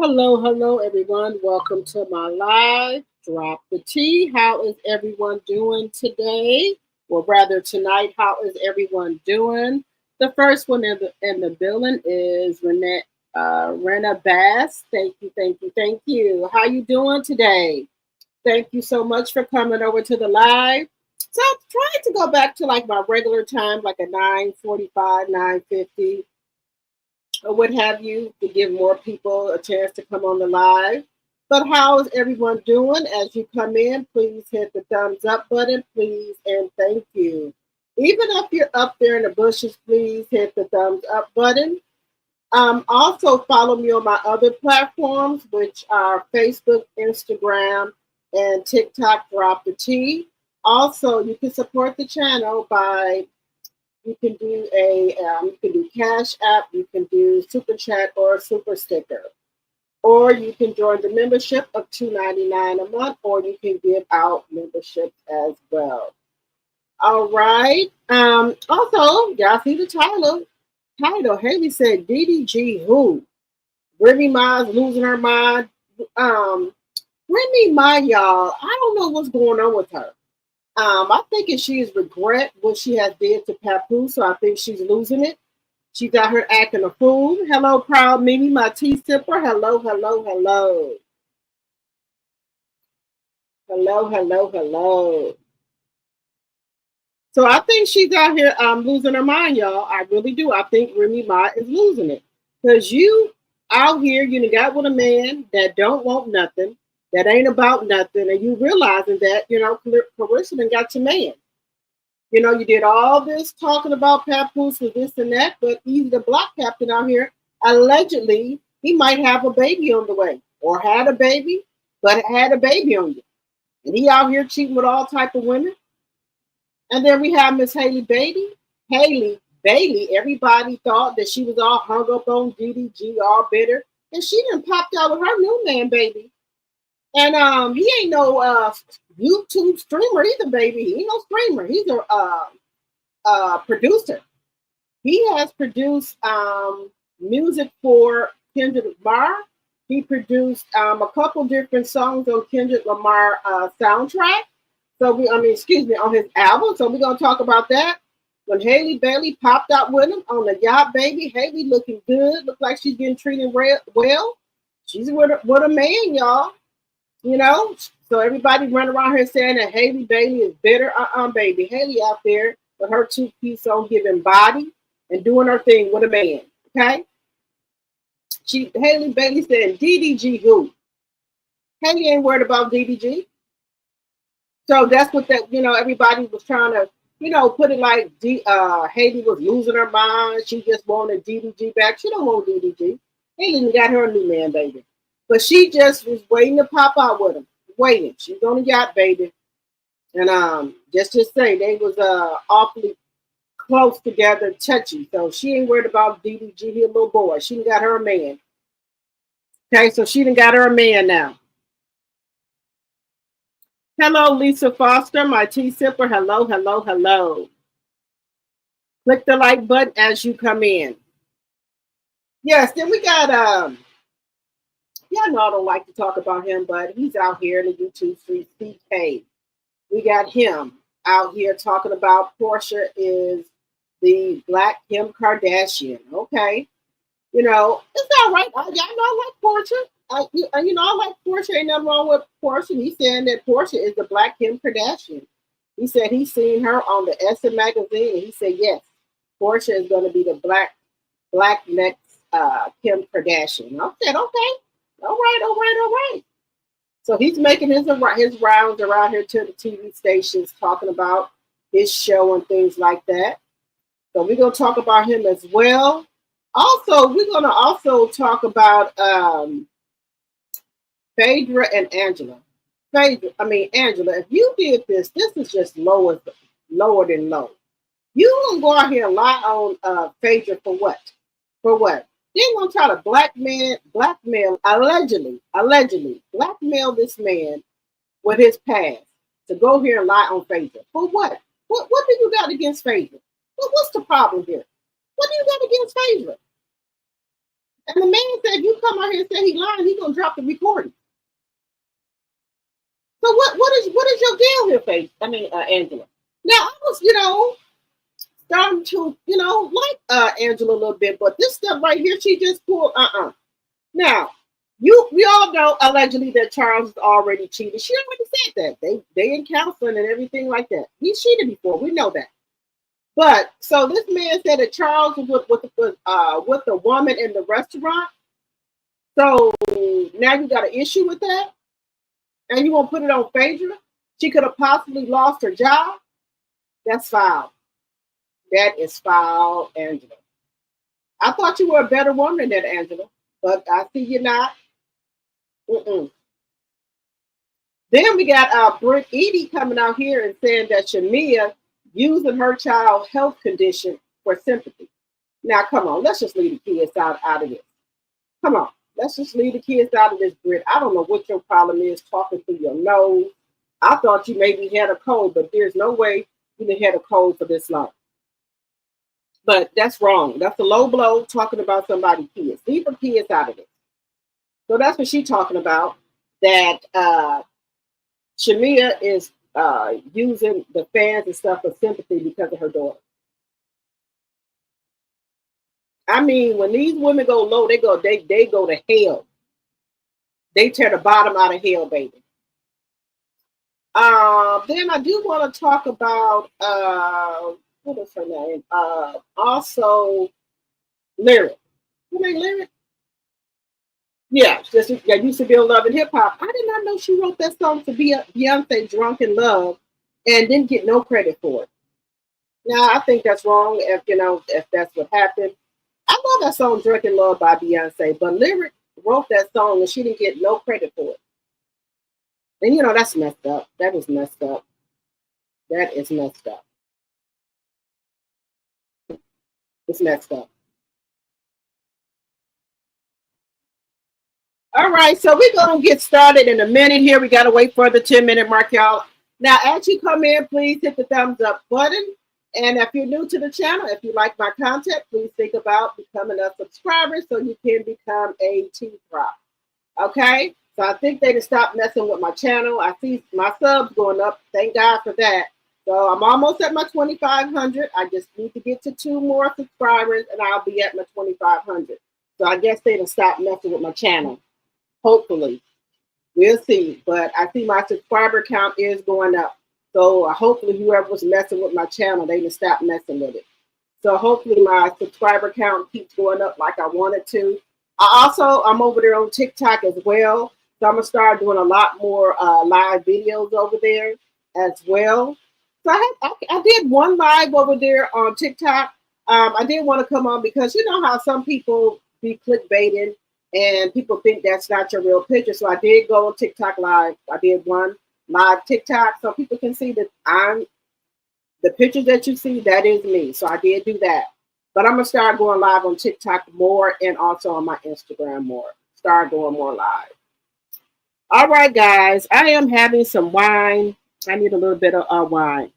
Hello, hello, everyone. Welcome to my live. Drop the tea. How is everyone doing today? Or rather, tonight, how is everyone doing? The first one in the building is Rena Bass. Thank you, thank you, thank you. How you doing today? Thank you so much for coming over to the live. So I'm trying to go back to like my regular time, like a 9:45, 9:50 or what have you, to give more people a chance to come on the live. But how is everyone doing? As you come in, please hit the thumbs up button, please, and thank you. Even if you're up there in the bushes, please hit the thumbs up button. Also, follow me on my other platforms, which are Facebook, Instagram, and TikTok. Drop the T. Also, you can support the channel by you can do Cash App, you can do Super Chat or Super Sticker, or you can join the membership of $2.99 a month, or you can give out memberships as well. All right. Also, y'all see the title. Haley said DDG who? Remy Ma's losing her mind. Um, Remy Ma, y'all. I don't know what's going on with her. I think if she's regret what she has did to Papoose, so I think she's losing it. She's out here acting a fool. Hello, proud Mimi, my tea sipper. Hello, hello, hello. Hello, hello, hello. So I think she's out here losing her mind, y'all. I really do. I think Remy Ma is losing it. Because you out here, you done got with a man that don't want nothing, that ain't about nothing, and you realizing that, Clarissa done got your man. You did all this talking about Papoose with this and that, but he's the black captain out here. Allegedly, he might have a baby on the way, or had a baby, but had a baby on you. And he out here cheating with all type of women. And then we have Miss Halle Bailey. Halle Bailey, everybody thought that she was all hung up on DDG, all bitter. And she done popped out with her new man, baby. And he ain't no YouTube streamer either, baby. He ain't no streamer. He's a producer. He has produced music for Kendrick Lamar. He produced a couple different songs on Kendrick Lamar soundtrack. On his album. So we're gonna talk about that. When Halle Bailey popped out with him on the yacht, baby, Halle looking good. Look like she's getting treated well. She's with a man, y'all. So everybody running around here saying that Halle Bailey is bitter. Baby. Halle out there with her two-piece on giving body and doing her thing with a man. Okay? Halle Bailey said, DDG who? Halle ain't worried about DDG. So that's what everybody was trying to, put it like Halle was losing her mind. She just wanted DDG back. She don't want DDG. Halle got her a new man, baby. But she just was waiting to pop out with him. Waiting. She's on the yacht, baby. And just say they was awfully close together, touchy. So she ain't worried about DDG, her little boy. She done got her a man. Okay, so she done got her a man now. Hello, Lisa Foster, my tea sipper. Hello, hello, hello. Click the like button as you come in. Yes, then we got y'all know I don't like to talk about him, but he's out here in the YouTube street, CK. We got him out here talking about Porsha is the black Kim Kardashian. Okay. It's all right. Y'all know I like Porsha. I like Porsha. Ain't nothing wrong with Porsha. He's saying that Porsha is the black Kim Kardashian. He said he's seen her on the Essence magazine, and he said yes, Porsha is going to be the black next Kim Kardashian. I said okay, all right. So he's making his rounds around here to the TV stations, talking about his show and things like that. So we're gonna talk about him as well. Also, we're gonna talk about Phaedra and Angela. Angela, if you did this is just lower than low. You gonna go out here and lie on Phaedra for what? For what? They gonna try to blackmail, allegedly, blackmail this man with his past to go here and lie on Phaedra. For what? What do you got against Phaedra? What's the problem here? What do you got against Phaedra? And the man said, you come out here and say he lying, he's gonna drop the recording. So what is your deal here, Faith? I mean, Angela. Now I was, starting to, like Angela a little bit, but this stuff right here, she just pulled. Now, we all know allegedly that Charles has already cheated. She already said that they in counseling and everything like that. He cheated before. We know that. But so this man said that Charles was with a woman in the restaurant. So now you got an issue with that, and you won't put it on Phaedra. She could have possibly lost her job. That's foul. That is foul, Angela. I thought you were a better woman than that, Angela, but I see you're not. Mm-mm. Then we got Britt Edie coming out here and saying that Shamia using her child's health condition for sympathy. Now, come on, let's just leave the kids out of this. Come on, let's just leave the kids out of this, Britt. I don't know what your problem is talking through your nose. I thought you maybe had a cold, but there's no way you didn't have a cold for this long. But that's wrong. That's a low blow talking about somebody's kids. Leave the kids out of it. So that's what she's talking about. That Shamia is using the fans and stuff for sympathy because of her daughter. I mean, when these women go low, they go to hell. They tear the bottom out of hell, baby. Then I do want to talk about what is her name? Also, Lyric. Her name Lyric? Yeah, that used to be on Love and Hip Hop. I did not know she wrote that song to be Beyonce Drunk in Love and didn't get no credit for it. Now I think that's wrong if that's what happened. I love that song Drunk in Love by Beyonce, but Lyric wrote that song and she didn't get no credit for it. And that's messed up. That is messed up. That is messed up. It's messed up. All right, so we're going to get started in a minute here. We got to wait for the 10-minute mark, y'all. Now, as you come in, please hit the thumbs up button. And if you're new to the channel, if you like my content, please think about becoming a subscriber so you can become a T-Prop. Okay? So I think they just stopped messing with my channel. I see my subs going up. Thank God for that. So I'm almost at my 2,500. I just need to get to 2 more subscribers and I'll be at my 2,500. So I guess they done stopped messing with my channel. Hopefully. We'll see. But I see my subscriber count is going up. So hopefully whoever was messing with my channel, they done stopped messing with it. So hopefully my subscriber count keeps going up like I want it to. I'm over there on TikTok as well. So I'm going to start doing a lot more live videos over there as well. So I did one live over there on TikTok. I did want to come on because you know how some people be clickbaiting and people think that's not your real picture. So I did go on TikTok live. I did one live TikTok so people can see that the pictures that you see, that is me. So I did do that. But I'm going to start going live on TikTok more and also on my Instagram more. Start going more live. All right, guys. I am having some wine. I need a little bit of wine.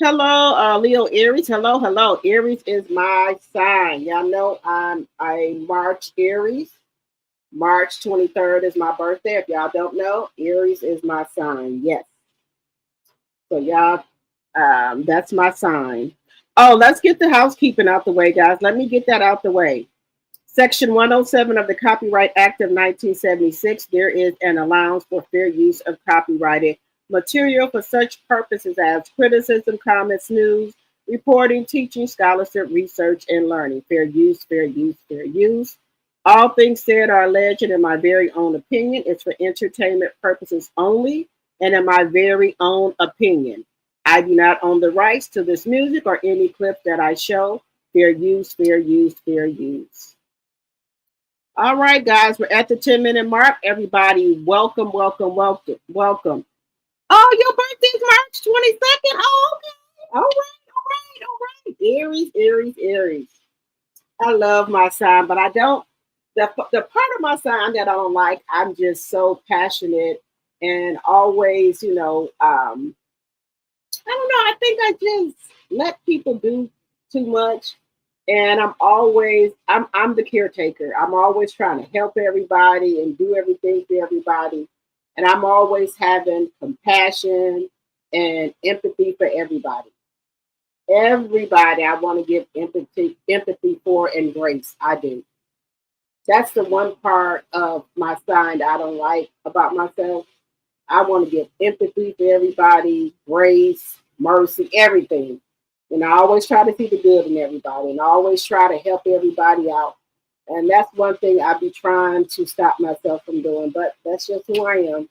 Hello, Leo Aries. Hello. Aries is my sign. Y'all know I'm a March Aries. March 23rd is my birthday. If y'all don't know, Aries is my sign. Yes. So y'all, that's my sign. Oh, let's get the housekeeping out the way, guys. Let me get that out the way. Section 107 of the Copyright Act of 1976, there is an allowance for fair use of copyrighted material for such purposes as criticism, comments, news, reporting, teaching, scholarship, research, and learning. Fair use, fair use, fair use. All things said are alleged in my very own opinion. It's for entertainment purposes only and in my very own opinion. I do not own the rights to this music or any clip that I show. Fair use, fair use, fair use. All right, guys, we're at the 10-minute mark. Everybody, welcome. Oh, your birthday's March 22nd? Oh, okay. All right. Aries. I love my sign, but I don't. The part of my sign that I don't like, I'm just so passionate and always, I don't know. I think I just let people do too much. And I'm the caretaker. I'm always trying to help everybody and do everything for everybody. And I'm always having compassion and empathy for everybody. Everybody I want to give empathy for and grace. I do. That's the one part of my sign that I don't like about myself. I want to give empathy for everybody, grace, mercy, everything. And I always try to see the good in everybody and I always try to help everybody out. And that's one thing I be trying to stop myself from doing, but that's just who I am.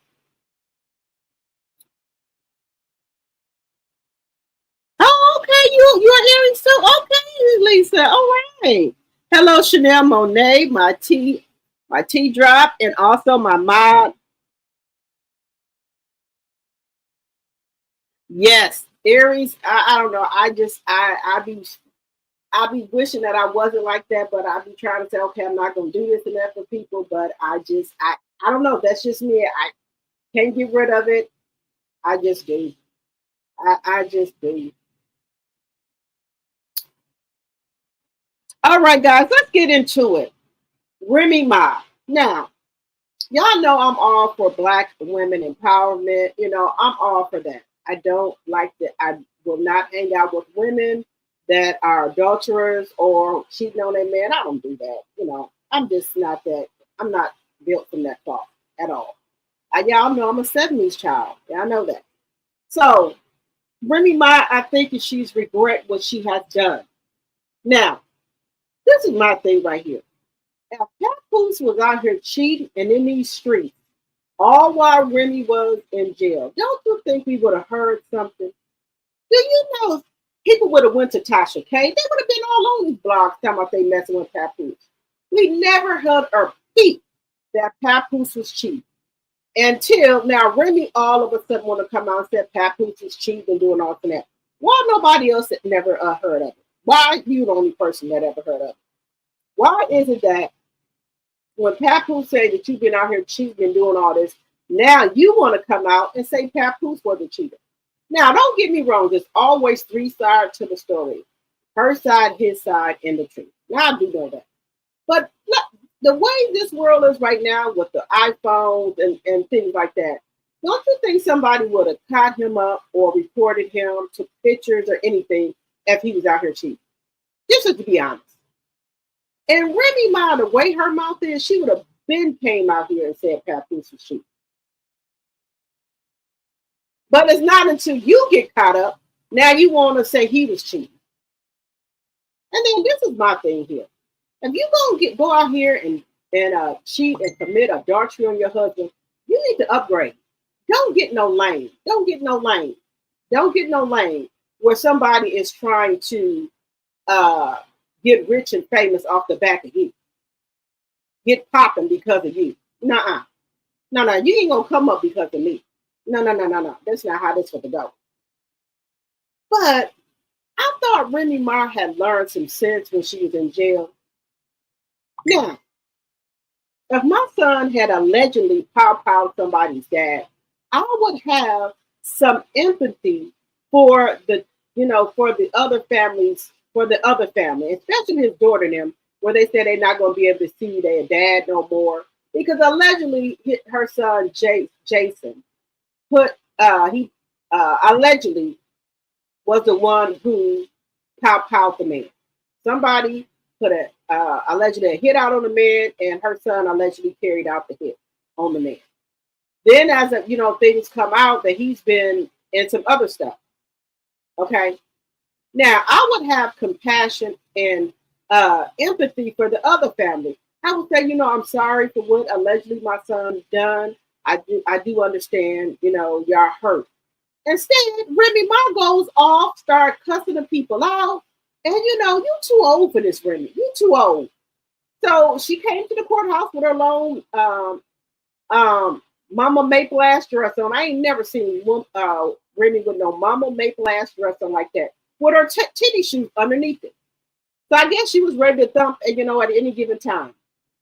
Oh, okay. You're Aries too. Okay, Lisa. All right. Hello, Chanel Monet, my tea drop, and also my mod. Yes, Aries. I don't know. I be wishing that I wasn't like that, but I be trying to say, okay, I'm not gonna do this and that for people. But I don't know. That's just me. I can't get rid of it. I just do. I just do. All right, guys, let's get into it. Remy Ma. Now, y'all know I'm all for Black women empowerment. You know, I'm all for that. I don't like that. I will not hang out with women that are adulterers or cheating on their man. I don't do that. You know, I'm just not that. I'm not built from that cloth at all. Y'all know I'm a '70s child. Yeah, I know that. So, Remy Ma, I think that she's regret what she has done. Now, this is my thing right here. If Papoose was out here cheating and in these streets, all while Remy was in jail, don't you think we would have heard something? Do you know people would have went to Tasha K? They would have been all on these blogs talking about they messing with Papoose. We never heard a peep that Papoose was cheating. Until now, Remy all of a sudden want to come out and say Papoose is cheating and doing all that. Why nobody else had never heard of it? Why you the only person that ever heard of it? Why is it that when Papoose said that you've been out here cheating and doing all this, now you want to come out and say Papoose was a cheater? Now, don't get me wrong. There's always three sides to the story. Her side, his side, and the truth. Now, I do know that. But look, the way this world is right now with the iPhones and things like that, don't you think somebody would have caught him up or reported him, took pictures or anything if he was out here cheating? Just to be honest. And Remy Ma, the way her mouth is, she would have been came out here and said Papoose was cheating. But it's not until you get caught up, now you want to say he was cheating. And then this is my thing here. If you gonna go out here and cheat and commit adultery on your husband, you need to upgrade. Don't get no lane. Don't get no lane. Don't get no lane where somebody is trying to get rich and famous off the back of you. Get popping because of you. Nuh-uh. No, you ain't gonna come up because of me. No. That's not how this would go. But I thought Remy Ma had learned some sense when she was in jail. Now, if my son had allegedly pow somebody's dad, I would have some empathy for for the other families, for the other family, especially his daughter and them, where they said they're not going to be able to see their dad no more because allegedly her son Jason put he allegedly was the one who pow the man. Somebody put allegedly a hit out on the man, and her son allegedly carried out the hit on the man. Then, as things come out that he's been in some other stuff. Okay, now I would have compassion and empathy for the other family. I would say, I'm sorry for what allegedly my son's done. I do understand, y'all hurt. Instead, Remy Ma goes off, start cussing the people out. And you too old for this, Remy. You too old. So she came to the courthouse with her long Mama Maple ass dress on. I ain't never seen Remy with no Mama Maple ass dress on like that, with her titty shoes underneath it. So I guess she was ready to thump, at any given time.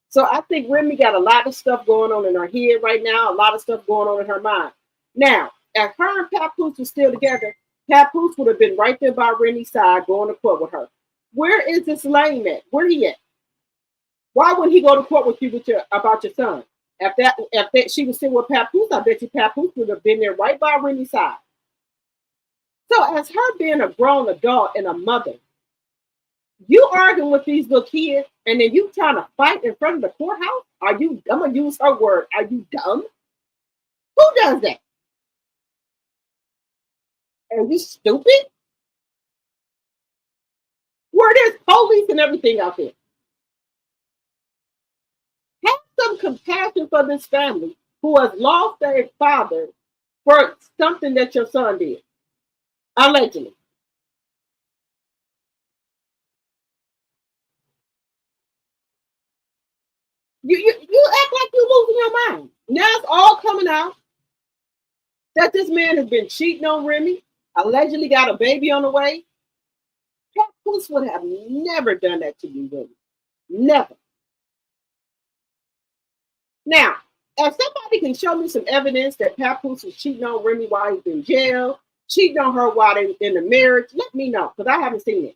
So I think Remy got a lot of stuff going on in her head right now, a lot of stuff going on in her mind. Now, if her and Papoose were still together, Papoose would have been right there by Remy's side going to court with her. Where is this lame at? Where he at? Why wouldn't he go to court with you about your son? If she was sitting with Papoose, I bet you Papoose would have been there right by Remy's side. So as her being a grown adult and a mother, you arguing with these little kids and then you trying to fight in front of the courthouse? Are you, I'm going to use her word, are you dumb? Who does that? Are you stupid? Where there's police and everything out there. Have some compassion for this family who has lost their father for something that your son did. Allegedly. You act like you're losing your mind. Now it's all coming out that this man has been cheating on Remy, allegedly got a baby on the way. Papoose would have never done that to you, Remy. Never. Now, if somebody can show me some evidence that Papoose was cheating on Remy while he's in jail, cheating on her while they're in the marriage, let me know, because I haven't seen it.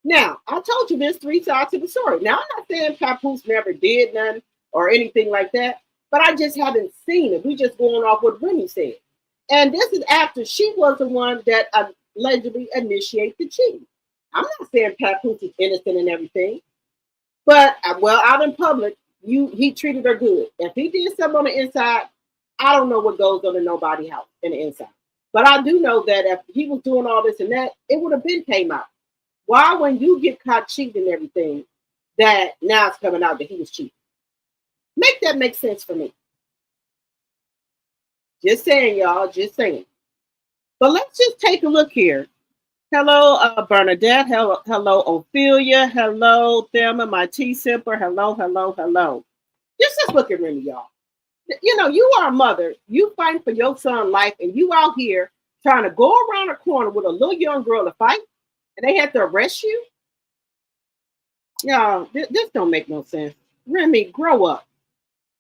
Now, I told you there's three sides to the story. Now, I'm not saying Papoose never did none or anything like that, but I just haven't seen it. We just going off what Remy said. And this is after she was the one that allegedly initiated the cheating. I'm not saying Papoose is innocent and everything, but, well, out in public, he treated her good. If he did something on the inside, I don't know what goes on in nobody's house in the inside. But I do know that if he was doing all this and that, it would have been came out. Why, when you get caught cheating and everything, that now it's coming out that he was cheating? Make that make sense for me. Just saying, y'all, just saying. But let's just take a look here. Hello, Bernadette. Hello, Ophelia. Hello, Thelma, my tea sipper. Hello, hello, hello. Just look at Remy, y'all. You know, you are a mother. You fighting for your son's life, and you out here trying to go around a corner with a little young girl to fight, and they had to arrest you? Y'all, this don't make no sense. Remy, grow up.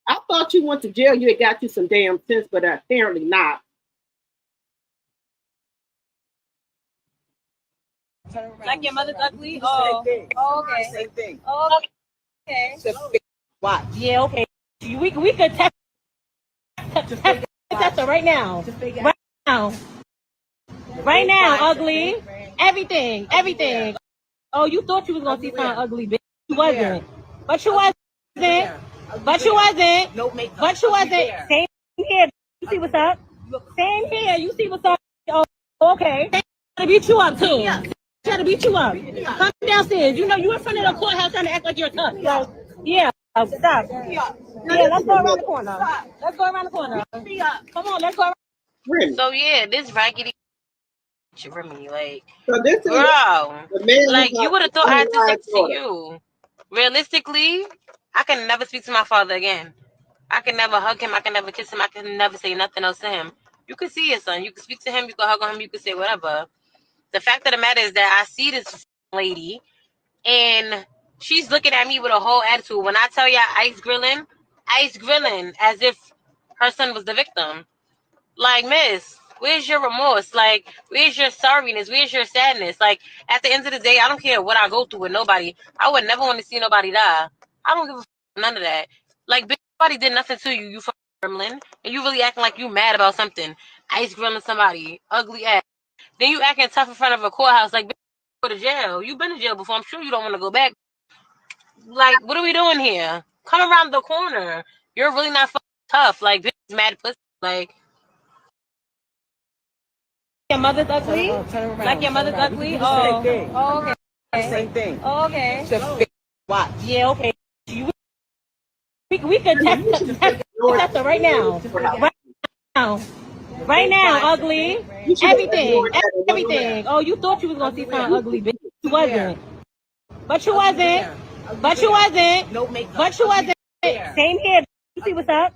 I thought you went to jail. You had got you some damn sense, but apparently not. Like your mother's ugly? Oh, okay. Same thing. Oh, okay. Watch. Yeah, okay. We could test her right now. Right now. Right now, ugly. Everything. Oh, you thought you was gonna see something ugly, bitch. You wasn't. But you wasn't. But you wasn't. But you wasn't. Same here. You see what's up? Same here. You see what's up? Oh, okay. To beat you up too. Try to beat you up. Come downstairs. You know you in front of the courthouse trying to act like you're tough. So yeah, stop. Yeah, let's go around the corner. Let's go around the corner. Come on, let's go. So yeah, this raggedy Remy, like, so this bro, like you would have thought I did something to you. Realistically, I can never speak to my father again. I can never hug him. I can never kiss him. I can never say nothing else to him. You can see your son. You can speak to him. You can hug on him. You can say whatever. The fact of the matter is that I see this lady and she's looking at me with a whole attitude. When I tell you ice grilling as if her son was the victim. Like, miss, where's your remorse? Like, where's your sorriness? Where's your sadness? Like, at the end of the day, I don't care what I go through with nobody. I would never want to see nobody die. I don't give a none of that. Like, nobody did nothing to you, you fucking gremlin. And you really acting like you mad about something. Ice grilling somebody. Ugly ass. Then you acting tough in front of a courthouse like, go to jail. You've been to jail before. I'm sure you don't want to go back. Like, what are we doing here? Come around the corner. You're really not fucking tough. Like, bitch is mad pussy. Like, Your mother's ugly? Like your mother's ugly? Oh, okay. Same thing. Oh, okay. Watch. Yeah, okay. We could test her right now. Right now. Right now, ugly. Everything. Oh, you thought you was gonna see something ugly, bitch. You wasn't. But you wasn't. But you wasn't. But you wasn't. Same here. You see what's up?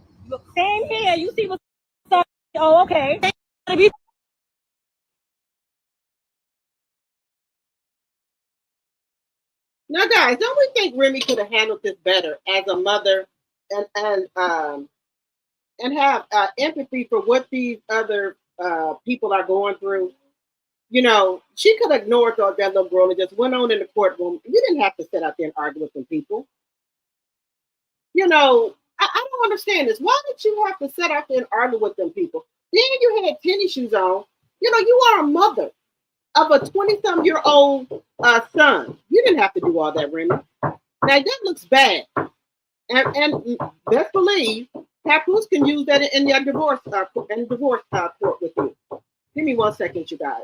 Same here. You see what's up? Oh, okay. Now, guys, don't we think Remy could have handled this better as a mother and have empathy for what these other people are going through? You know, she could have ignored that little girl and just went on in the courtroom. You didn't have to sit out there and argue with some people. You know, I don't understand this. Why did you have to sit out there and argue with them people? Then you had tennis shoes on. You know, you are a mother of a 20-some-year-old son. You didn't have to do all that, Remy. Now, that looks bad. And best believe, Papoose can use that in your divorce court with you. Give me 1 second, you guys.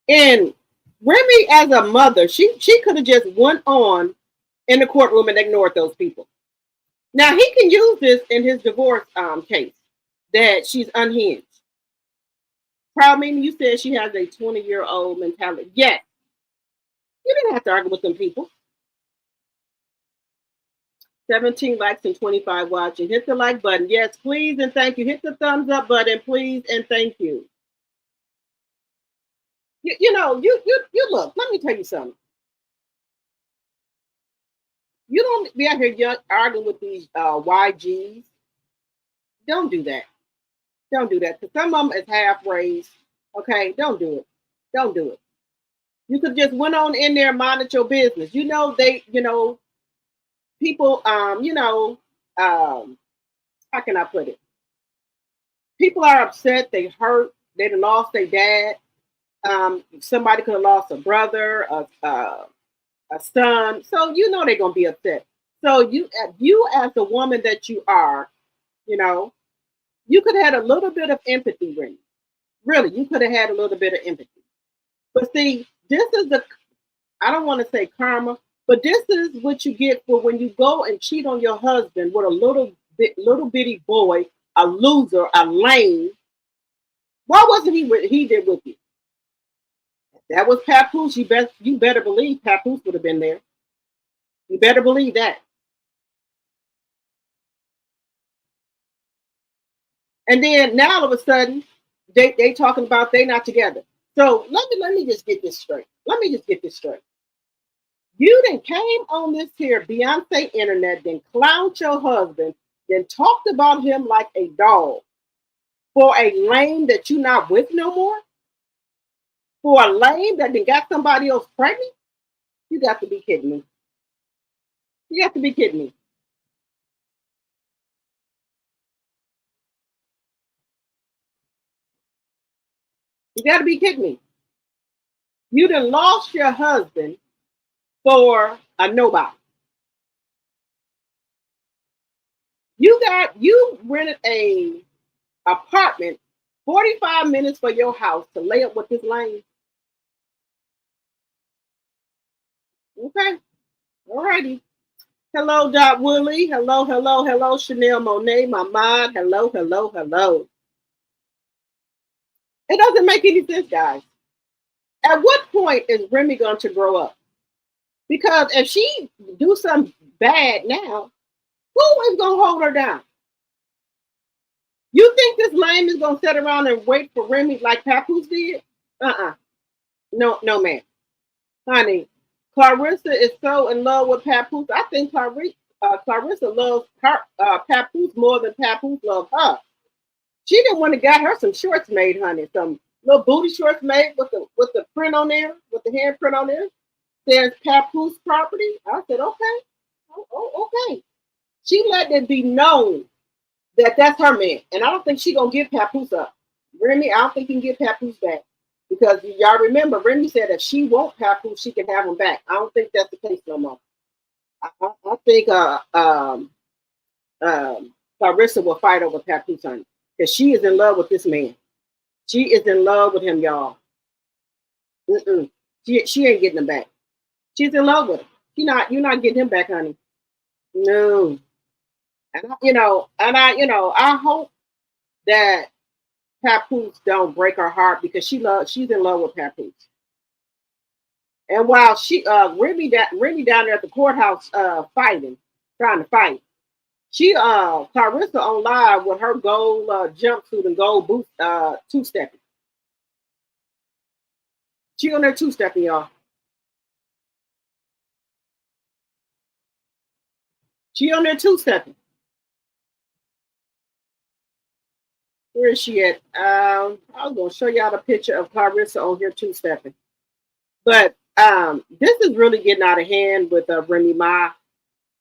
And Remy, as a mother, she could have just went on in the courtroom and ignored those people. Now he can use this in his divorce case that she's unhinged. Proud Mimi, you said she has a 20-year-old mentality. Yes, you didn't have to argue with them people. 17 likes and 25 watching. Hit the like button. Yes, please and thank you. Hit the thumbs up button, please and thank you. You know, you look, let me tell you something. You don't be out here arguing with these YGs. Don't do that. Don't do that. Because some of them is half raised. Okay, don't do it. Don't do it. You could just went on in there and minded your business. You know, people, how can I put it? People are upset, they hurt, they done lost their dad. Somebody could have lost a brother, a son. So you know they're gonna be upset. So you as the woman that you are, you know, you could have had a little bit of empathy, really. You could have had a little bit of empathy. But see, this is I don't want to say karma, but this is what you get for when you go and cheat on your husband with a little bitty boy, a loser, a lame. Why wasn't he did with you? That was Papoose. You better believe Papoose would have been there. You better believe that. And then now all of a sudden, they talking about they not together. So let me just get this straight. You then came on this here Beyonce internet, then clowned your husband, then talked about him like a dog for a lame that you not with no more? For a lame that then got somebody else pregnant? You got to be kidding me. You got to be kidding me. You got to be kidding me. You done lost your husband for a nobody. You rented a apartment 45 minutes for your house to lay up with this lane. Okay. Alrighty. Hello, Dot Willie. Hello, Chanel Monet, my mod. Hello. It doesn't make any sense, guys. At what point is Remy going to grow up? Because if she do something bad now, who is going to hold her down? You think this lame is going to sit around and wait for Remy like Papoose did? No, man. Honey, Clarissa is so in love with Papoose. I think Clarissa loves Papoose more than Papoose loves her. She didn't want to get her some shorts made, honey. Some little booty shorts made with the print on there, with the handprint on there. There's Papoose property. I said, okay. Okay. She let it be known that that's her man. And I don't think she's going to give Papoose up. Remy, I don't think you can get Papoose back. Because y'all remember, Remy said if she won't Papoose, she can have him back. I don't think that's the case no more. I think Clarissa will fight over Papoose, honey. Because she is in love with this man. She is in love with him, y'all. She ain't getting him back. She's in love with him. You're not getting him back, honey. No. And I hope that Papoose don't break her heart because she's in love with Papoose. And while Remy down there at the courthouse trying to fight, Clarissa on live with her gold jumpsuit and gold boots two-stepping. She on there two-stepping, y'all. She on there two-stepping. Where is she at? I was going to show y'all the picture of Clarissa on here two-stepping. But this is really getting out of hand with Remy Ma.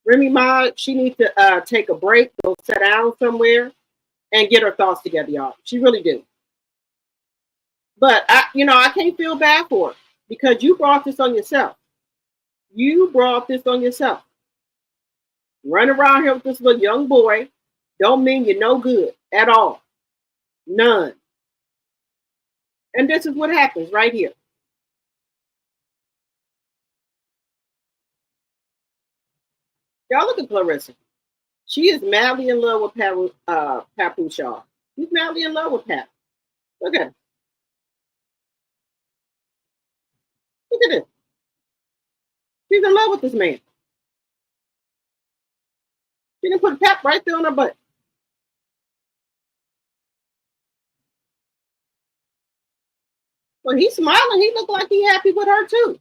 Remy Ma, she needs to take a break, go sit down somewhere, and get her thoughts together, y'all. She really do. But I can't feel bad for her because you brought this on yourself. You brought this on yourself. Running around here with this little young boy don't mean you're no good at all. None. And this is what happens right here. Y'all look at Clarissa. She is madly in love with Papoose, y'all. She's madly in love with Pap. Look at her. Look at this. She's in love with this man. She can put Pap right there on her butt. Well, he's smiling. He looked like he's happy with her too.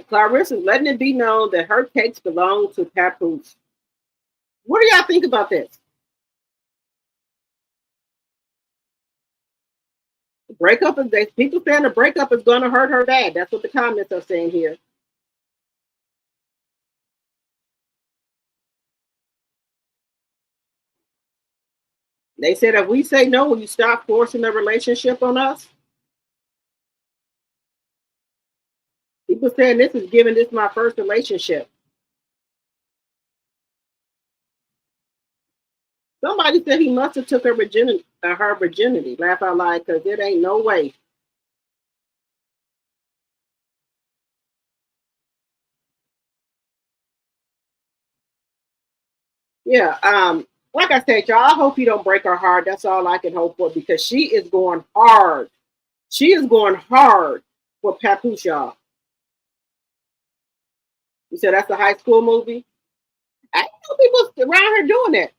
Clarissa letting it be known that her cakes belong to Papoose. What do y'all think about this? The breakup is people saying the breakup is going to hurt her dad. That's what the comments are saying here. They said if we say no, will you stop forcing the relationship on us? People saying this is giving this my first relationship. Somebody said he must have took her virginity. Laugh out loud, because it ain't no way. Yeah, like I said, y'all, I hope you don't break her heart. That's all I can hope for because she is going hard. She is going hard for Papoose, y'all. You said that's a high school movie? I didn't know people around here doing that.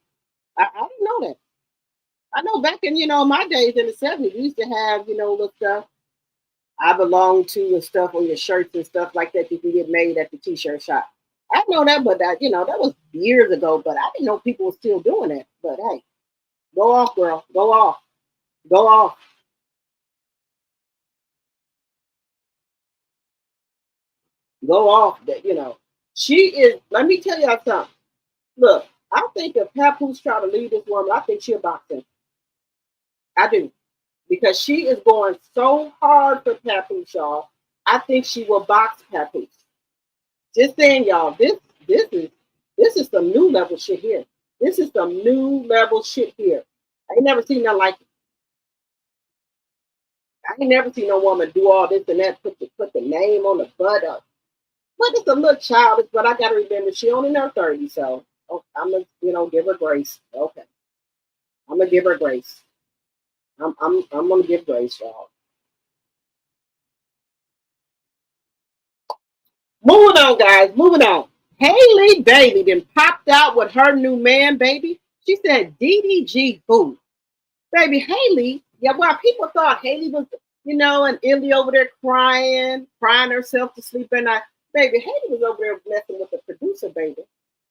I didn't know that. I know back in, my days in the 70s, we used to have, little stuff. I belong to and stuff on your shirts and stuff like that you can get made at the t-shirt shop. I know that, but that was years ago, but I didn't know people were still doing that. But hey, go off, girl. Go off. Go off. Go off. She is, let me tell y'all something. Look, I think if Papoose try to leave this woman, I think she'll box him. I do. Because she is going so hard for Papoose, y'all. I think she will box Papoose. Just saying, y'all, this is some new level shit here. This is some new level shit here. I ain't never seen nothing like it. I ain't never seen no woman do all this and that, put the name on the butt up. But it's a little childish, but I gotta remember she only in her 30s, so I'm gonna give her grace. Okay. I'm gonna give her grace. I'm gonna give grace, y'all. Moving on, guys. Moving on. Halle Bailey then popped out with her new man, baby. She said DDG boo. Baby, Halle, while people thought Halle was, and Illy over there crying herself to sleep at night. Baby, Halle was over there messing with the producer, baby.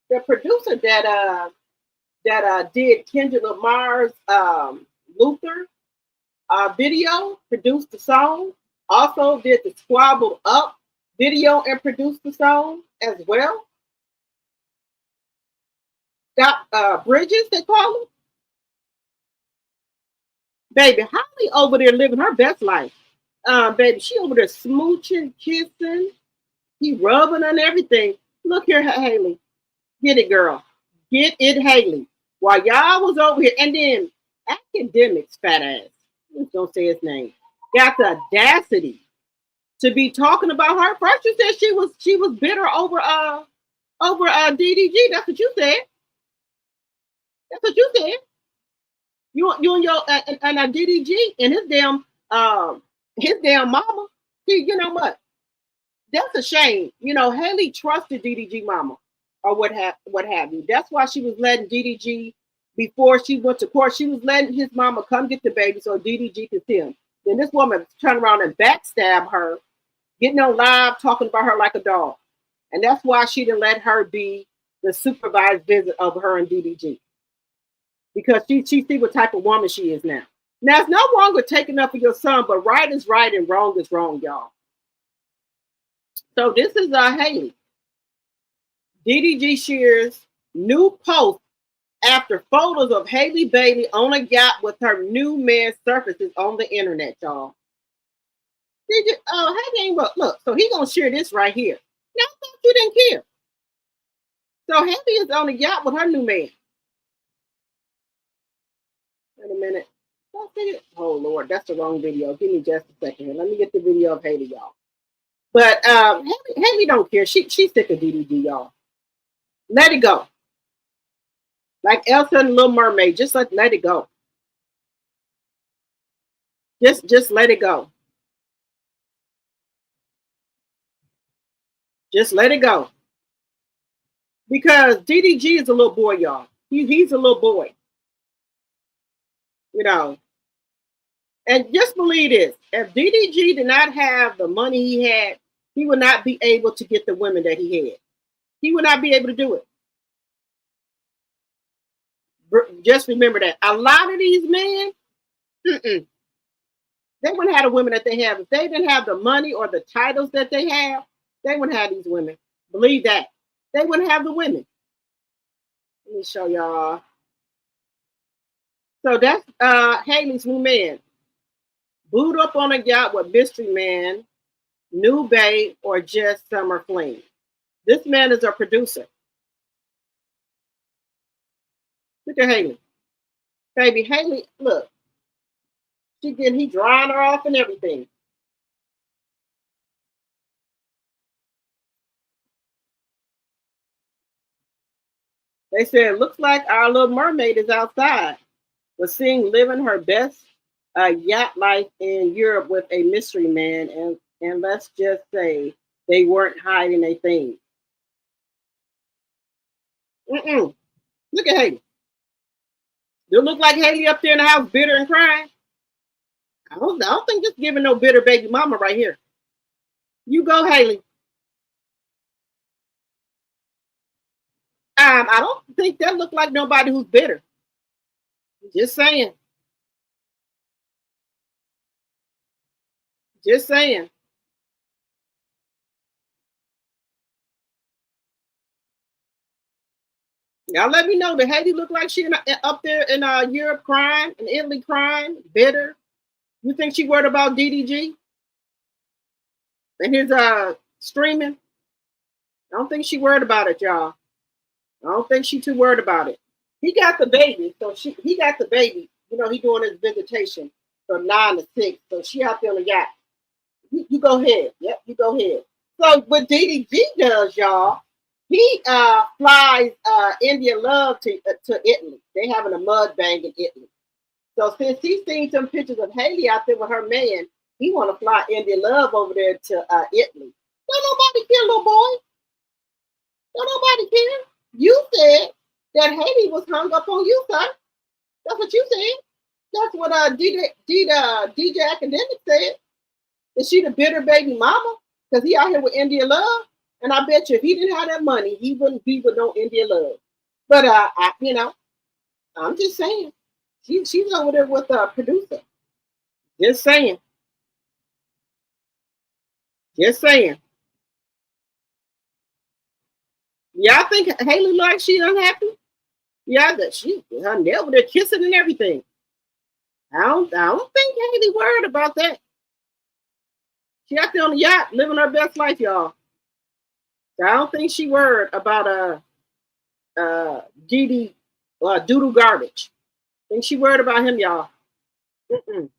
The producer that did Kendrick Lamar's Luther video, produced the song, also did the Squabbled Up video and produced the song as well. Got Bridges, they call him. Baby, Halle over there living her best life. Baby, she over there smooching, kissing, he rubbing and everything. Look here, Halle. Get it, girl. Get it, Halle. while y'all was over here, and then academics, fat ass, don't say his name, got the audacity to be talking about her. First, you said she was bitter over DDG. That's what you said. That's what you said. You and your and DDG and his damn mama. See, you know what? That's a shame. You know, Halle trusted DDG mama or what have you. That's why she was letting DDG, before she went to court, she was letting his mama come get the baby so DDG could see him. Then this woman turned around and backstab her, getting on live talking about her like a dog. And that's why she didn't let her be the supervised visit of her and DDG. Because she see what type of woman she is now. Now, it's no longer taking up for your son, but right is right and wrong is wrong, y'all. So this is Halle. DDG shares new post after photos of Halle Bailey on a yacht with her new man surfaces on the internet, y'all. Halle ain't look, so he gonna share this right here. Now, I thought you didn't care. So Halle is on a yacht with her new man. Wait a minute. Oh Lord, that's the wrong video. Give me just a second here. Let me get the video of Halle, y'all. But Halle don't care. She's sick of DDG, y'all. Let it go. Like Elsa and Little Mermaid, just let it go. Just let it go. Just let it go. Because DDG is a little boy, y'all. He's a little boy. You know. And just believe this. If DDG did not have the money he had, he would not be able to get the women that he had. He would not be able to do it. Just remember that. A lot of these men, they wouldn't have the women that they have. If they didn't have the money or the titles that they have, they wouldn't have these women. Believe that. They wouldn't have the women. Let me show y'all. So that's Halle's new man. Booed up on a yacht with mystery man, new babe, or just summer fling. This man is a producer. Look at Halle. Baby, Halle, look. He drying her off and everything. They said, looks like our little mermaid is outside. Was seen living her best yacht life in Europe with a mystery man, and let's just say they weren't hiding a thing. Look at Halle. Do it look like Halle up there in the house bitter and crying? I don't think this giving no bitter baby mama right here. You go, Halle. I don't think that look like nobody who's bitter. Just saying. Just saying. Y'all let me know. Did Halle look like she up there in Europe crying, in Italy crying, bitter? You think she worried about DDG and his streaming? I don't think she worried about it, y'all. I don't think she too worried about it. He got the baby, so he got the baby. You know, he doing his visitation from 9 to 6. So she out there on the yacht. You go ahead. Yep, you go ahead. So what DDG does, y'all, he flies India Love to Italy. They having a mud bang in Italy. So since he's seen some pictures of Halle out there with her man, he want to fly India Love over there to Italy. Don't nobody care, little boy. Don't nobody care. You said that Halle was hung up on you, son. That's what you said. That's what DJ Academic said. Is she the bitter baby mama? Because he out here with India Love. And I bet you if he didn't have that money, he wouldn't be with no India Love. But I'm just saying. She's over there with a producer. Just saying. Just saying. Y'all think Halle like she unhappy? Yeah, that her nail they're kissing and everything. I don't think Halle worried about that. She out there on the yacht living her best life, y'all. I don't think she worried about DD doodle garbage. Think she worried about him, y'all. Mm-mm.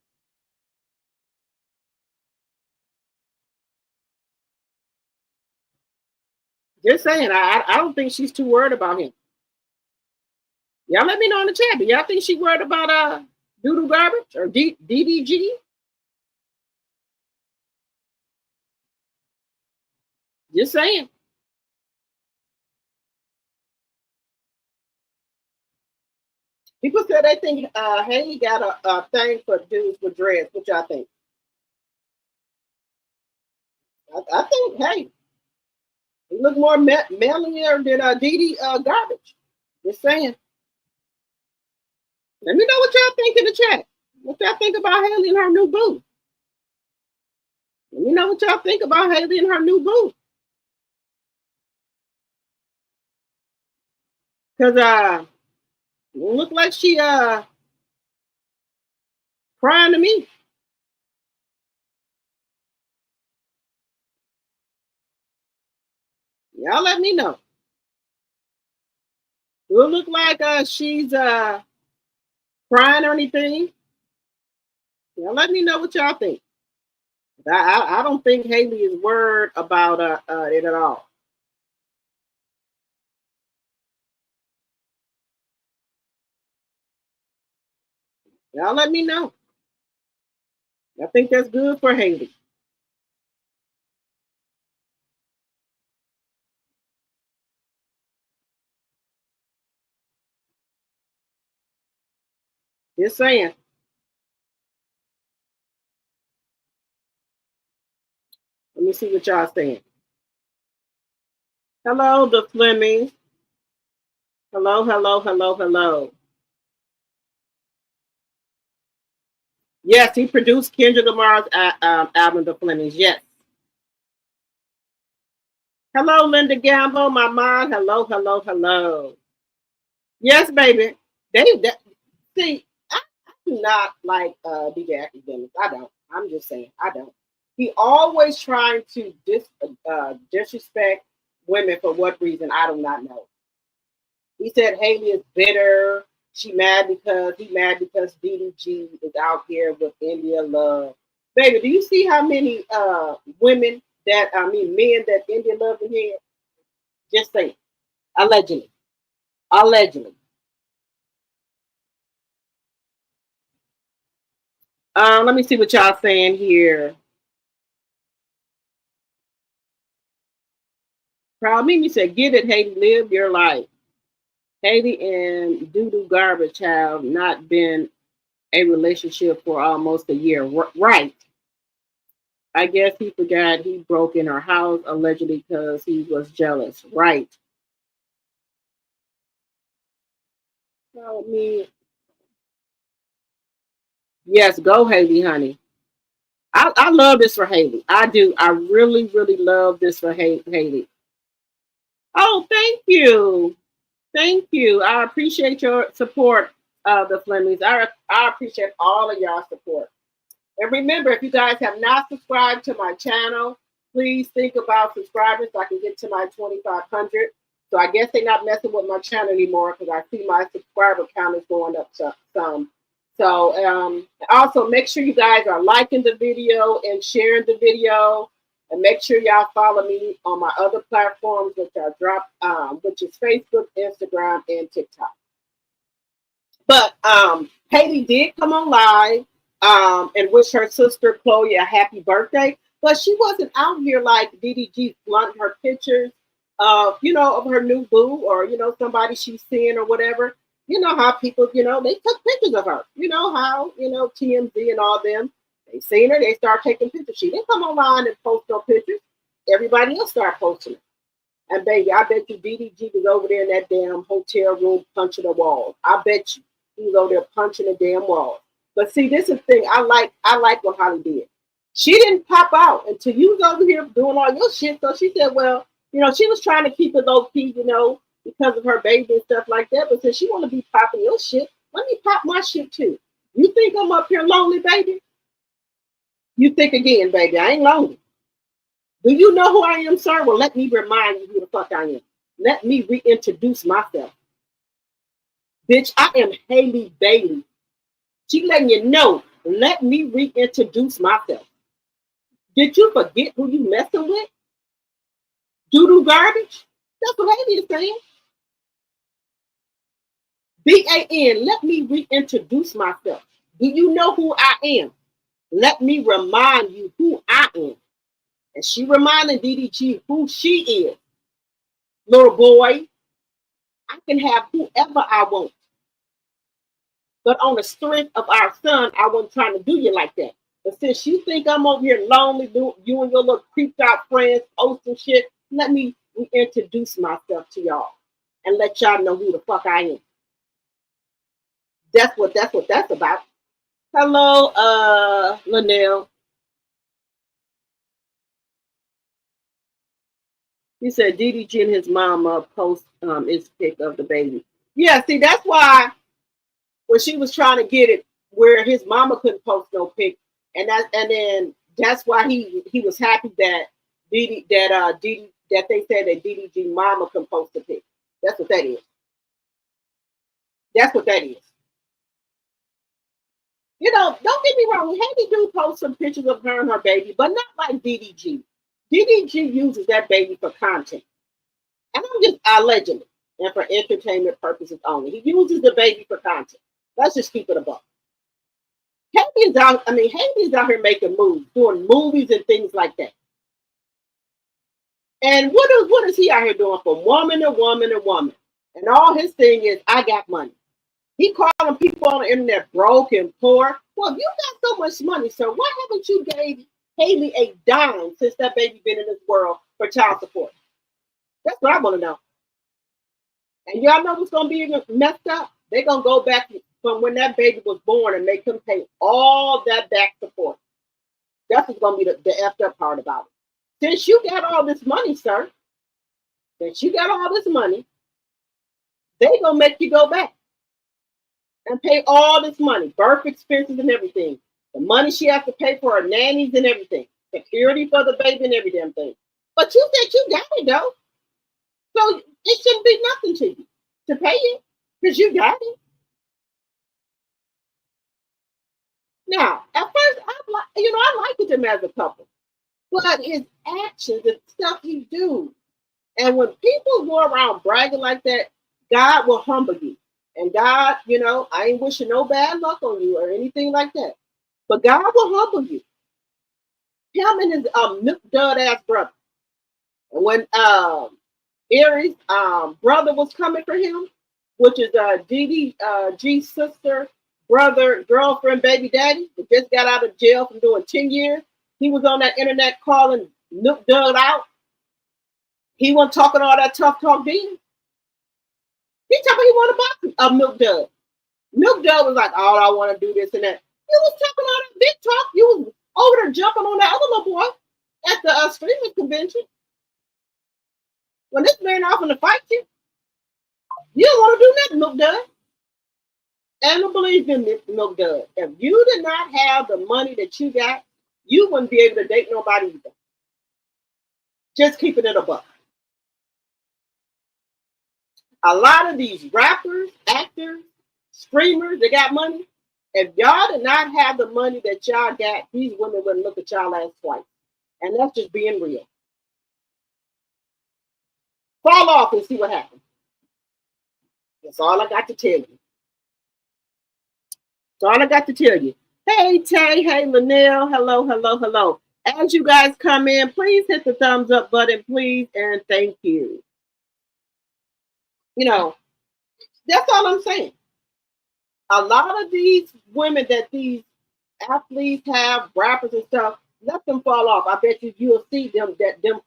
Just saying, I don't think she's too worried about him. Y'all let me know in the chat. Do y'all think she worried about doodle garbage or DDG? Just saying. People said they think Haley got a thing for dudes with dreads. What y'all think? I think, hey, he look more manlier than DD garbage. Just saying. Let me know what y'all think in the chat. What y'all think about Haley and her new boo? Let me know what y'all think about Haley and her new boo. Cause it look like she crying to me. Y'all let me know. Do it look like she's crying or anything? Y'all let me know what y'all think. I don't think Haley is worried about it at all. Y'all let me know. I think that's good for Haley. Just saying. Let me see what y'all saying. Hello, the Flemings. Hello, hello, hello, hello. Yes, he produced Kendrick Lamar's album, The Flemings. Yes. Hello, Linda Gamble, my mom. Hello, hello, hello. Yes, baby. See, I do not like DJ Academics. I don't. I'm just saying, I don't. He always trying to disrespect women for what reason, I do not know. He said Haley is bitter. He mad because DDG is out here with India Love. Baby, do you see how many men that India Love in here? Just saying. Allegedly. Allegedly. Let me see what y'all saying here. Proud Mimi said, get it, Haley, live your life. Haley and Doodoo Garbage have not been a relationship for almost a year. Right. I guess he forgot he broke in her house allegedly because he was jealous. Right. Tell me. Yes, go Haley, honey. I love this for Haley. I do. I really, really love this for Haley. Oh, thank you. Thank you. I appreciate your support, the Flemings. I appreciate all of y'all support. And remember, if you guys have not subscribed to my channel, please think about subscribing so I can get to my 2,500. So I guess they're not messing with my channel anymore because I see my subscriber count is going up some. So also make sure you guys are liking the video and sharing the video. And make sure y'all follow me on my other platforms, which is Facebook, Instagram, and TikTok. But Haley did come on live and wish her sister Chloe a happy birthday. But she wasn't out here like DDG flaunting her pictures of her new boo or, somebody she's seeing or whatever. You know how people, they took pictures of her. You know how, TMZ and all them. They seen her, they start taking pictures. She didn't come online and post no pictures. Everybody else started posting it. And baby, I bet you DDG was over there in that damn hotel room punching the wall. I bet you he was over there punching the damn wall. But see, this is the thing. I like what Halle did. She didn't pop out until you was over here doing all your shit. So she said, well, she was trying to keep it low key, because of her baby and stuff like that. But since she want to be popping your shit, let me pop my shit too. You think I'm up here lonely, baby? You think again, baby. I ain't lonely. Do you know who I am, sir? Well, let me remind you who the fuck I am. Let me reintroduce myself. Bitch, I am Halle Bailey. She letting you know, let me reintroduce myself. Did you forget who you messing with? Doo-doo garbage? That's what Halle is saying. BAN, let me reintroduce myself. Do you know who I am? Let me remind you who I am. And she reminded DDG who she is. Little boy, I can have whoever I want. But on the strength of our son, I wasn't trying to do you like that. But since you think I'm over here lonely, you and your little creeped out friends posting shit, let me reintroduce myself to y'all and let y'all know who the fuck I am. That's what that's about. Hello, Linnell. He said DDG and his mama post his pic of the baby. Yeah, see, that's why when she was trying to get it where his mama couldn't post no pic, and then that's why he was happy that that they said that DDG mama can post a pic. That's what that is. That's what that is. You know, don't get me wrong. Halle do post some pictures of her and her baby, but not like DDG. DDG uses that baby for content. And I'm just allegedly and for entertainment purposes only. He uses the baby for content. Let's just keep it above. Halle is out here making moves, doing movies and things like that. And what is he out here doing from woman to woman to woman? And all his thing is, I got money. He calling people on the internet broke and poor. Well, if you got so much money, sir, why haven't you gave Halle a dime since that baby been in this world for child support? That's what I want to know. And y'all know what's going to be messed up? They're going to go back from when that baby was born and make him pay all that back support. That's what's going to be the effed up part about it. Since you got all this money, sir, since you got all this money, they going to make you go back and pay all this money, birth expenses and everything. The money she has to pay for her nannies and everything. Security for the baby and every damn thing. But you said you got it, though. So it shouldn't be nothing to you to pay it because you got it. Now, at first, I liked him as a couple. But his actions and stuff he do. And when people go around bragging like that, God will humble you. And God, I ain't wishing no bad luck on you or anything like that. But God will humble you. Him and his milk dud ass brother. And when Aries' brother was coming for him, which is DDG's sister, brother, girlfriend, baby daddy, that just got out of jail from doing 10 years. He was on that internet calling milk dud out. He wasn't talking all that tough talk then. He told me he wanted to box a milk dud. Milk dud was like, oh, I want to do this and that. You was talking all that big talk. You was over there jumping on that other little boy at the streaming convention. When this man offering to fight you, you don't want to do nothing, milk dud. And I believe in milk dud. If you did not have the money that you got, you wouldn't be able to date nobody either. Just keeping it a buck. A lot of these rappers, actors, streamers, they got money. If y'all did not have the money that y'all got, these women wouldn't look at y'all ass twice. And that's just being real. Fall off and see what happens. That's all I got to tell you. That's all I got to tell you. Hey, Tay. Hey, Linnell. Hello, hello, hello. As you guys come in, please hit the thumbs up button, please, and thank you. That's all I'm saying. A lot of these women that these athletes have, rappers and stuff, let them fall off. I bet you'll see them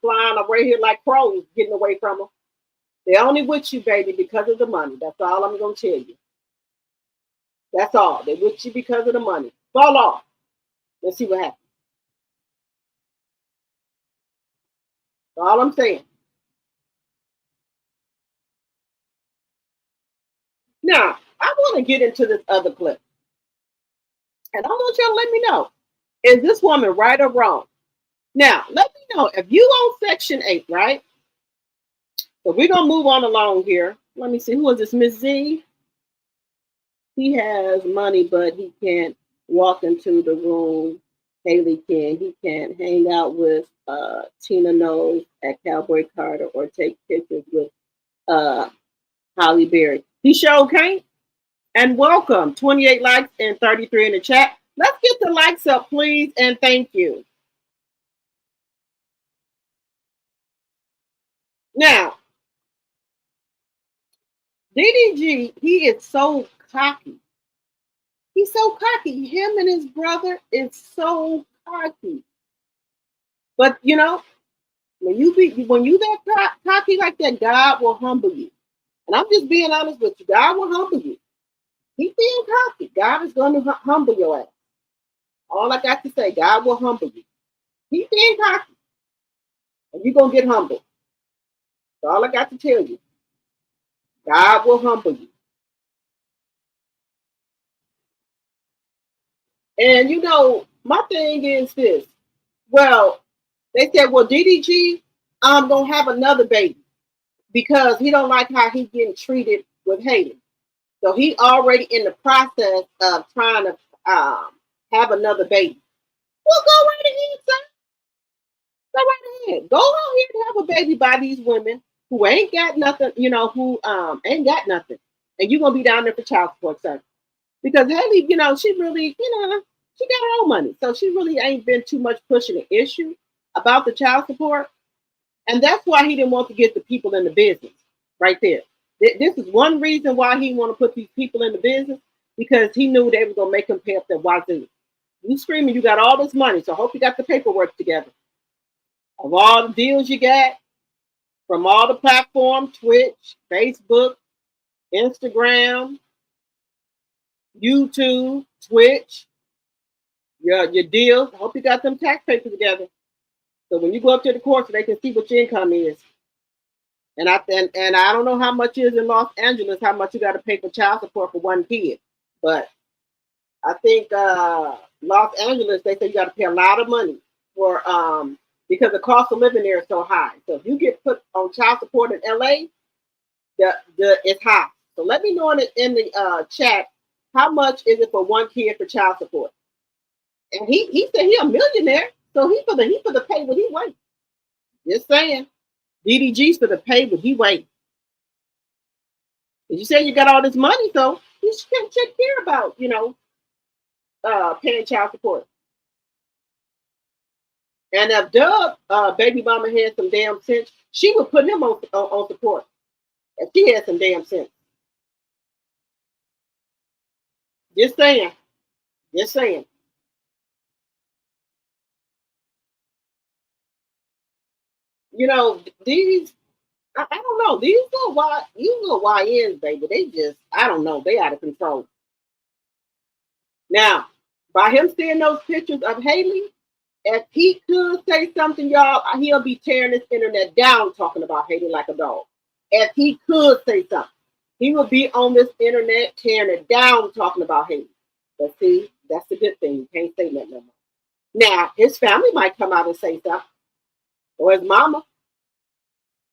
flying right here like crows, getting away from them. They're only with you, baby, because of the money. That's all I'm going to tell you. That's all. They're with you because of the money. Fall off. Let's see what happens. That's all I'm saying. Now, I want to get into this other clip. And I want y'all to let me know, is this woman right or wrong? Now, let me know if you on Section 8, right? So we're going to move on along here. Let me see. Who is this? Miss Z? he has money, but he can't walk into the room. Haley can. He can't hang out with Tina Knowles at Cowboy Carter or take pictures with uh, Halle Berry. He sure can't. And welcome. 28 likes and 33 in the chat. Let's get the likes up, please, and thank you. Now, DDG, he is so cocky. He's so cocky. Him and his brother is so cocky. But you know, when you that cocky like that, God will humble you. And I'm just being honest with you. God will humble you. He's being cocky. God is going to humble your ass. All I got to say, God will humble you. He's being cocky. And you're going to get humbled. That's all I got to tell you. God will humble you. And you know, my thing is this. Well, they said, well, DDG, I'm going to have another baby because he don't like how he's getting treated with Haley. So he already in the process of trying to have another baby. Well, go right ahead, son. Go right ahead. Go out here and have a baby by these women who ain't got nothing, you know, who ain't got nothing. And you're going to be down there for child support, sir. Because Haley, you know, she really, you know, she got her own money. So she really ain't been too much pushing the issue about the child support. And that's why he didn't want to get the people in the business right there. This is one reason why he want to put these people in the business, because he knew they were going to make him pay up their wazoo. You screaming, you got all this money, so I hope you got the paperwork together. Of all the deals you got, from all the platforms, Twitch, Facebook, Instagram, YouTube, Twitch, your deals, I hope you got them tax papers together. So when you go up to the court, so they can see what your income is. And I don't know how much is in Los Angeles, how much you got to pay for child support for one kid. But I think Los Angeles, they say you got to pay a lot of money for because the cost of living there is so high. So if you get put on child support in LA, it's high. So let me know in the chat, how much is it for one kid for child support? And he said he a millionaire, so he for the pay what he wait. Just saying. DDG's for the pay what he wait. You say you got all this money, so you should care about, you know, paying child support. And if Doug, baby mama, had some damn sense, she would put him on support. If she had some damn sense. Just saying. Just saying. You know, these, I don't know, these little YNs, baby, they just, I don't know, they out of control. Now, by him seeing those pictures of Haley, if he could say something, y'all, he'll be tearing this internet down talking about Haley like a dog. If he could say something, he would be on this internet tearing it down talking about Haley. But see, that's the good thing. You can't say that no more. Now, his family might come out and say something, or his mama.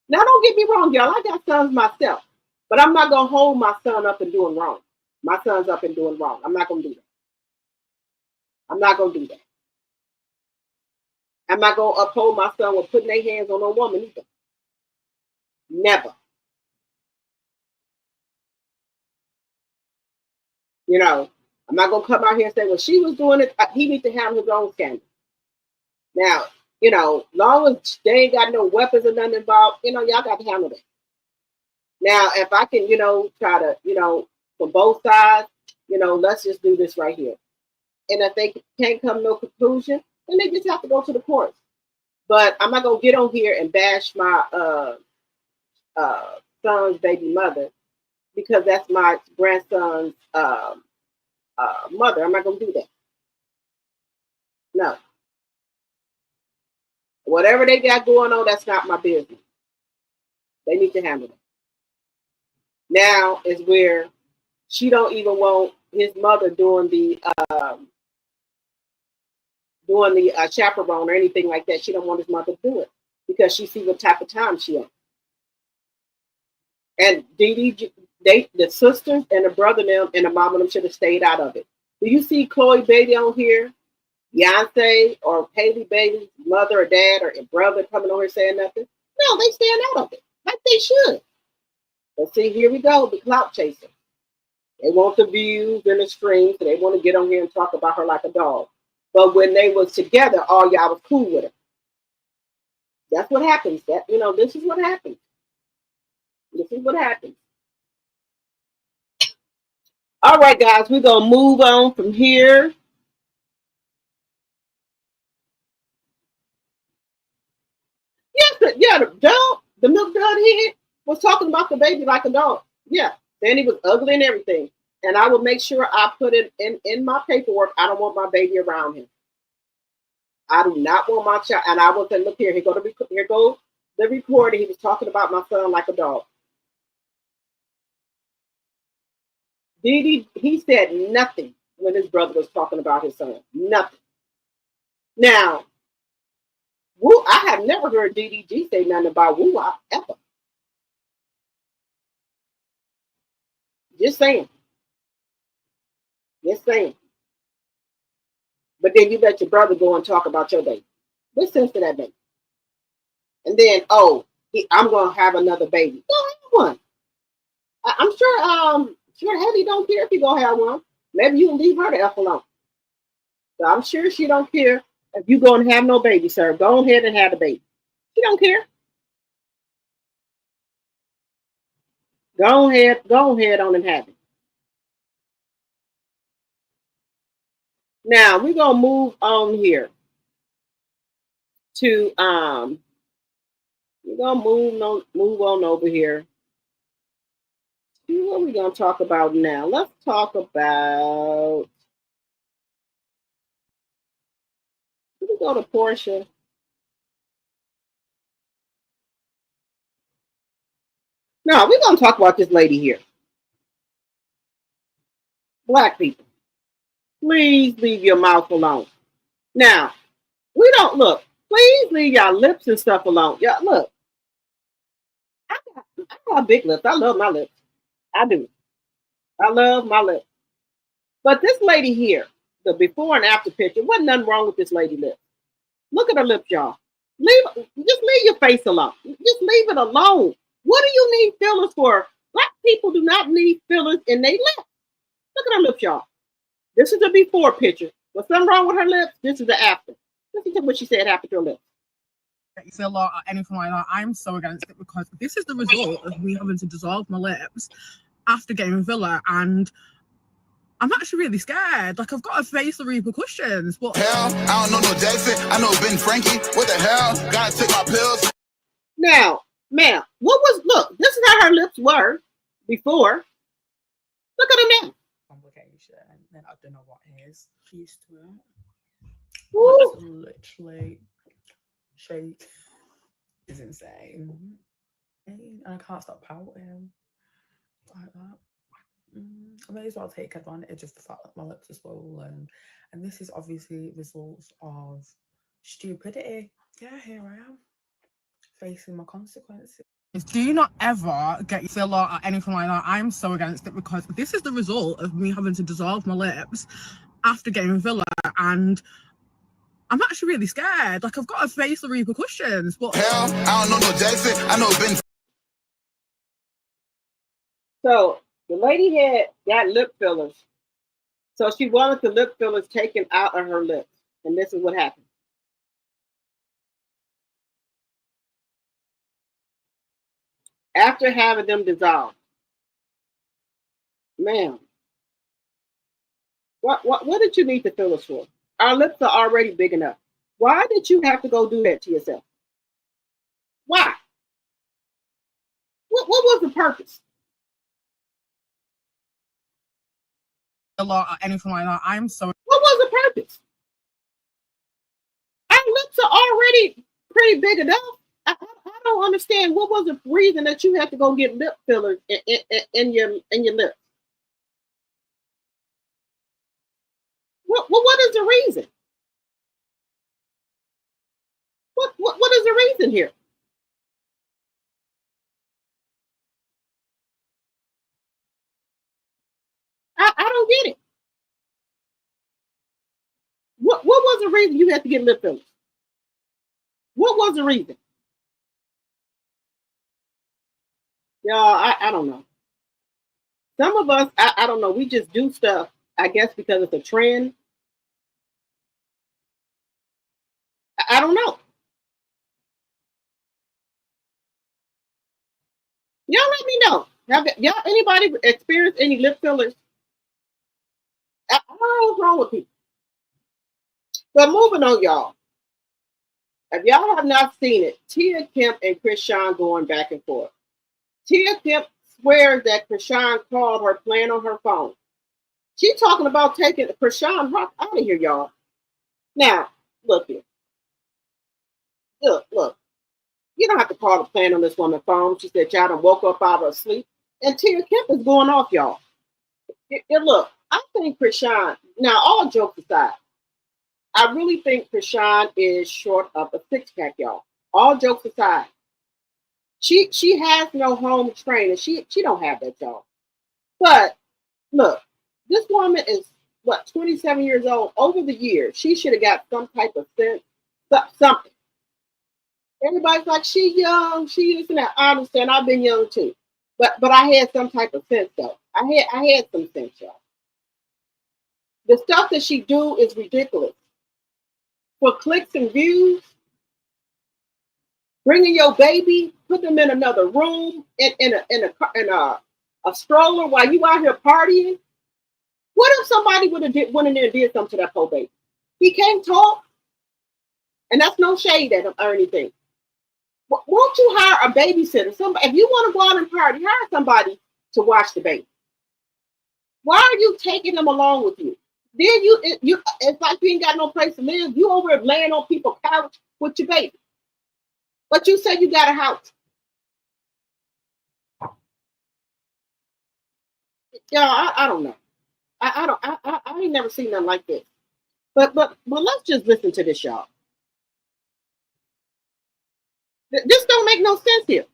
Now, don't get me wrong, y'all. I got sons myself, but I'm not going to hold my son up and doing wrong. My son's up and doing wrong. I'm not going to do that. I'm not going to do that. I'm not going to uphold my son with putting their hands on a woman either. Never. You know, I'm not going to come out here and say, well, she was doing it. He needs to have his own scandal. Now, you know, long as they ain't got no weapons or nothing involved, you know, y'all got to handle that. Now, if I can, you know, try to, you know, from both sides, you know, let's just do this right here. And if they can't come to no conclusion, then they just have to go to the courts. But I'm not going to get on here and bash my son's baby mother, because that's my grandson's mother. I'm not going to do that. No. Whatever they got going on, that's not my business. They need to handle it. Now is where she don't even want his mother doing the chaperone or anything like that. She don't want his mother to do it because she see what type of time she on. And DDG the sisters and the brother them and the mama them should have stayed out of it. Do you see Chloe Bailey on here? Beyonce or Halle Bailey's mother or dad or brother coming on here saying nothing? No, they stand out of it like they should. But see, here we go, the clout chaser. They want the views and the streams, so they want to get on here and talk about her like a dog. But when they was together, all y'all was cool with her. That's what happens. This is what happens. This is what happens. All right, guys, we're gonna move on from here. Yeah, the milk dud head was talking about the baby like a dog. Yeah, and he was ugly and everything. And I will make sure I put it in my paperwork. I don't want my baby around him. I do not want my child. And I will say, look here, here go the recording. He was talking about my son like a dog. He said nothing when his brother was talking about his son. Nothing. Now, I have never heard DDG say nothing about woo-wop ever. Just saying. Just saying. But then you let your brother go and talk about your baby. What sense to that baby? And then, I'm going to have another baby. Go have one. I'm sure Hattie don't care if you're going to have one. Maybe you can leave her the F alone. So I'm sure she don't care if you're going to have no baby, sir. Go ahead and have the baby. She don't care. Go ahead on and have it. Now we're gonna move on here to we're gonna move on over here. See what we're gonna talk about now. Let's talk about. Let me go to Porsha. No, we're gonna talk about this lady here. Black people. Please leave your mouth alone. Now, we don't look. Please leave your lips and stuff alone. Yeah, look. I got big lips. I love my lips. I do. I love my lips. But this lady here, the before and after picture, wasn't nothing wrong with this lady lips. Look at her lips, y'all. Just leave your face alone. Just leave it alone. What do you need fillers for? Black people do not need fillers in their lips. Look at her lips, y'all. This is the before picture. Was something wrong with her lips? This is the after. Listen to what she said after her lips. Filler or anything like that. I'm so against it because this is the result of me having to dissolve my lips after getting filler, and I'm actually really scared. Like, I've got to face the repercussions. But hell, I don't know no Jackson. I know Ben Frankie. What the hell? Gotta take my pills. Now, ma'am, look, this is how her lips were before. Look at her now. Complication. Then I don't know what it is. Used to it. Literally shake is insane. And I can't stop pouting like that. I may as well take advantage of the fact that my lips are swollen. And this is obviously results of stupidity. Yeah, here I am, facing my consequences. Do not ever get your filler or anything like that. I'm so against it because this is the result of me having to dissolve my lips after getting filler, and I'm actually really scared. Like, I've got to face the repercussions. But hell, I don't know no Jackson. I know Ben. So the lady got lip fillers. So she wanted the lip fillers taken out of her lips. And this is what happened. After having them dissolved. Ma'am, what did you need the fillers for? Our lips are already big enough. Why did you have to go do that to yourself? Why? What was the purpose? a lot or anything like that. I'm so. What was the purpose? Our lips are already pretty big enough. I don't understand what was the reason that you had to go get lip fillers in your lips. What is the reason? What is the reason here? I don't get it. What was the reason you had to get lip fillers? What was the reason? Y'all, I don't know. Some of us, I don't know, we just do stuff, I guess, because it's a trend. I don't know. Y'all let me know. Have y'all anybody experienced any lip fillers? I don't know what's wrong with people. But moving on, y'all. If y'all have not seen it, Tia Kemp and Chrisean going back and forth. Tia Kemp swears that Chrisean called her playing on her phone. She talking about taking Chrisean out of here, y'all. Now, look here. Look. You don't have to call the plan on this woman's phone. She said y'all done woke up out of her sleep. And Tia Kemp is going off, y'all. Look, I think Chrisean, now all jokes aside, I really think Chrisean is short of a six-pack, y'all. All jokes aside. She has no home training. She don't have that, y'all. But look, this woman is what, 27 years old. Over the years, she should have got some type of sense, something. Everybody's like, she young, she this and that. I understand. I've been young too, but I had some type of sense though. I had some sense, y'all. The stuff that she do is ridiculous. For clicks and views, bringing your baby, put them in another room in a stroller while you out here partying. What if somebody went in there and did something to that poor baby? He can't talk, and that's no shade at him or anything. Won't you hire a babysitter? Somebody, if you want to go out and party, hire somebody to watch the baby. Why are you taking them along with you? Then it's like you ain't got no place to live. You over laying on people's couch with your baby. But you said you got a house. Yeah, I don't know. I ain't never seen nothing like this. But let's just listen to this, y'all. This don't make no sense here.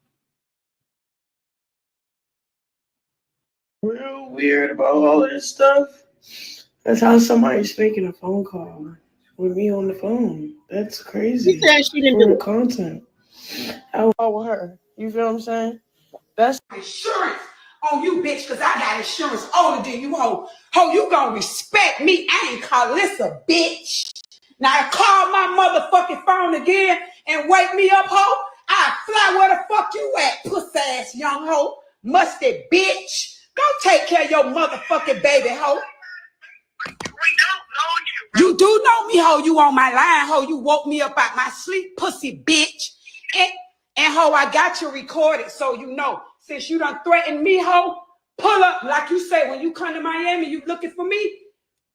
Real weird about all of this stuff. That's how somebody's making a phone call with me on the phone. That's crazy. She said she didn't do content. How with her? You feel what I'm saying? That's insurance on you, bitch, because I got insurance older than you, ho. Ho, you gonna respect me. I ain't Clarissa, bitch. Now call my motherfucking phone again and wake me up, ho. I fly where the fuck you at, puss ass young ho. Musty bitch. Go take care of your motherfucking baby, ho. We don't know you. You do know me, ho. You on my line, ho. You woke me up out my sleep, pussy bitch. And ho, I got you recorded so you know. Since you done threatened me, ho, pull up like you say when you come to Miami, you looking for me.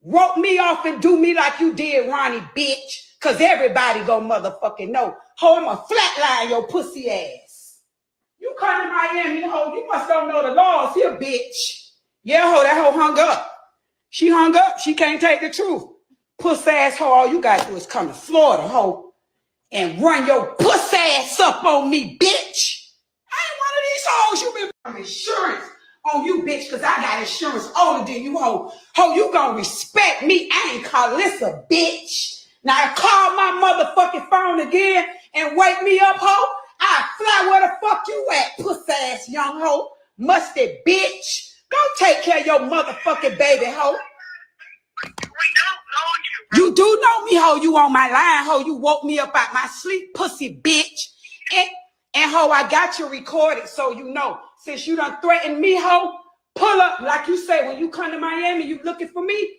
Rope me off and do me like you did, Ronnie, bitch. Cause everybody gon' motherfucking know. Ho, I'ma flatline your pussy ass. You come to Miami, ho, you must don't know the laws here, bitch. Yeah, ho, that ho hung up. She hung up, she can't take the truth. Puss ass ho, all you gotta do is come to Florida, ho, and run your puss ass up on me, bitch. I ain't one of these hoes you been insurance on you, bitch, because I got insurance older than you, ho. Ho, you gonna respect me. I ain't Clarissa, bitch. Now call my motherfucking phone again and wake me up, ho. I fly where the fuck you at, puss ass young ho. Musty bitch. Go take care of your motherfucking baby, ho. We don't know you. You do know me, ho. You on my line, ho. You woke me up out my sleep, pussy bitch. And ho, I got you recorded so you know. Since you done threatened me, ho, pull up like you say when you come to Miami, you looking for me.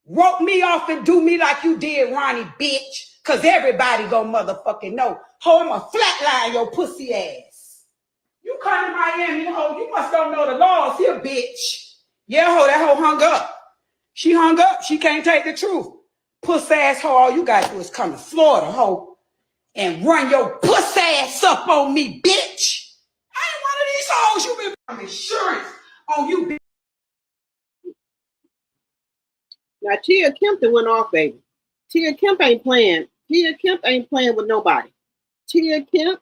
Rope me off and do me like you did, Ronnie, bitch. Cause everybody gon' motherfucking know. Ho, I'ma flatline your pussy ass. You come to Miami, ho, you must don't know the laws here, bitch. Yeah, ho, that ho hung up. She hung up, she can't take the truth. Puss ass ho, all you gotta do is come to Florida, ho, and run your puss ass up on me, bitch. I ain't one of these hoes you been insurance on you, bitch. Now Tia Kemp went off, baby. Tia Kemp ain't playing. Tia Kemp ain't playing with nobody. Tia Kemp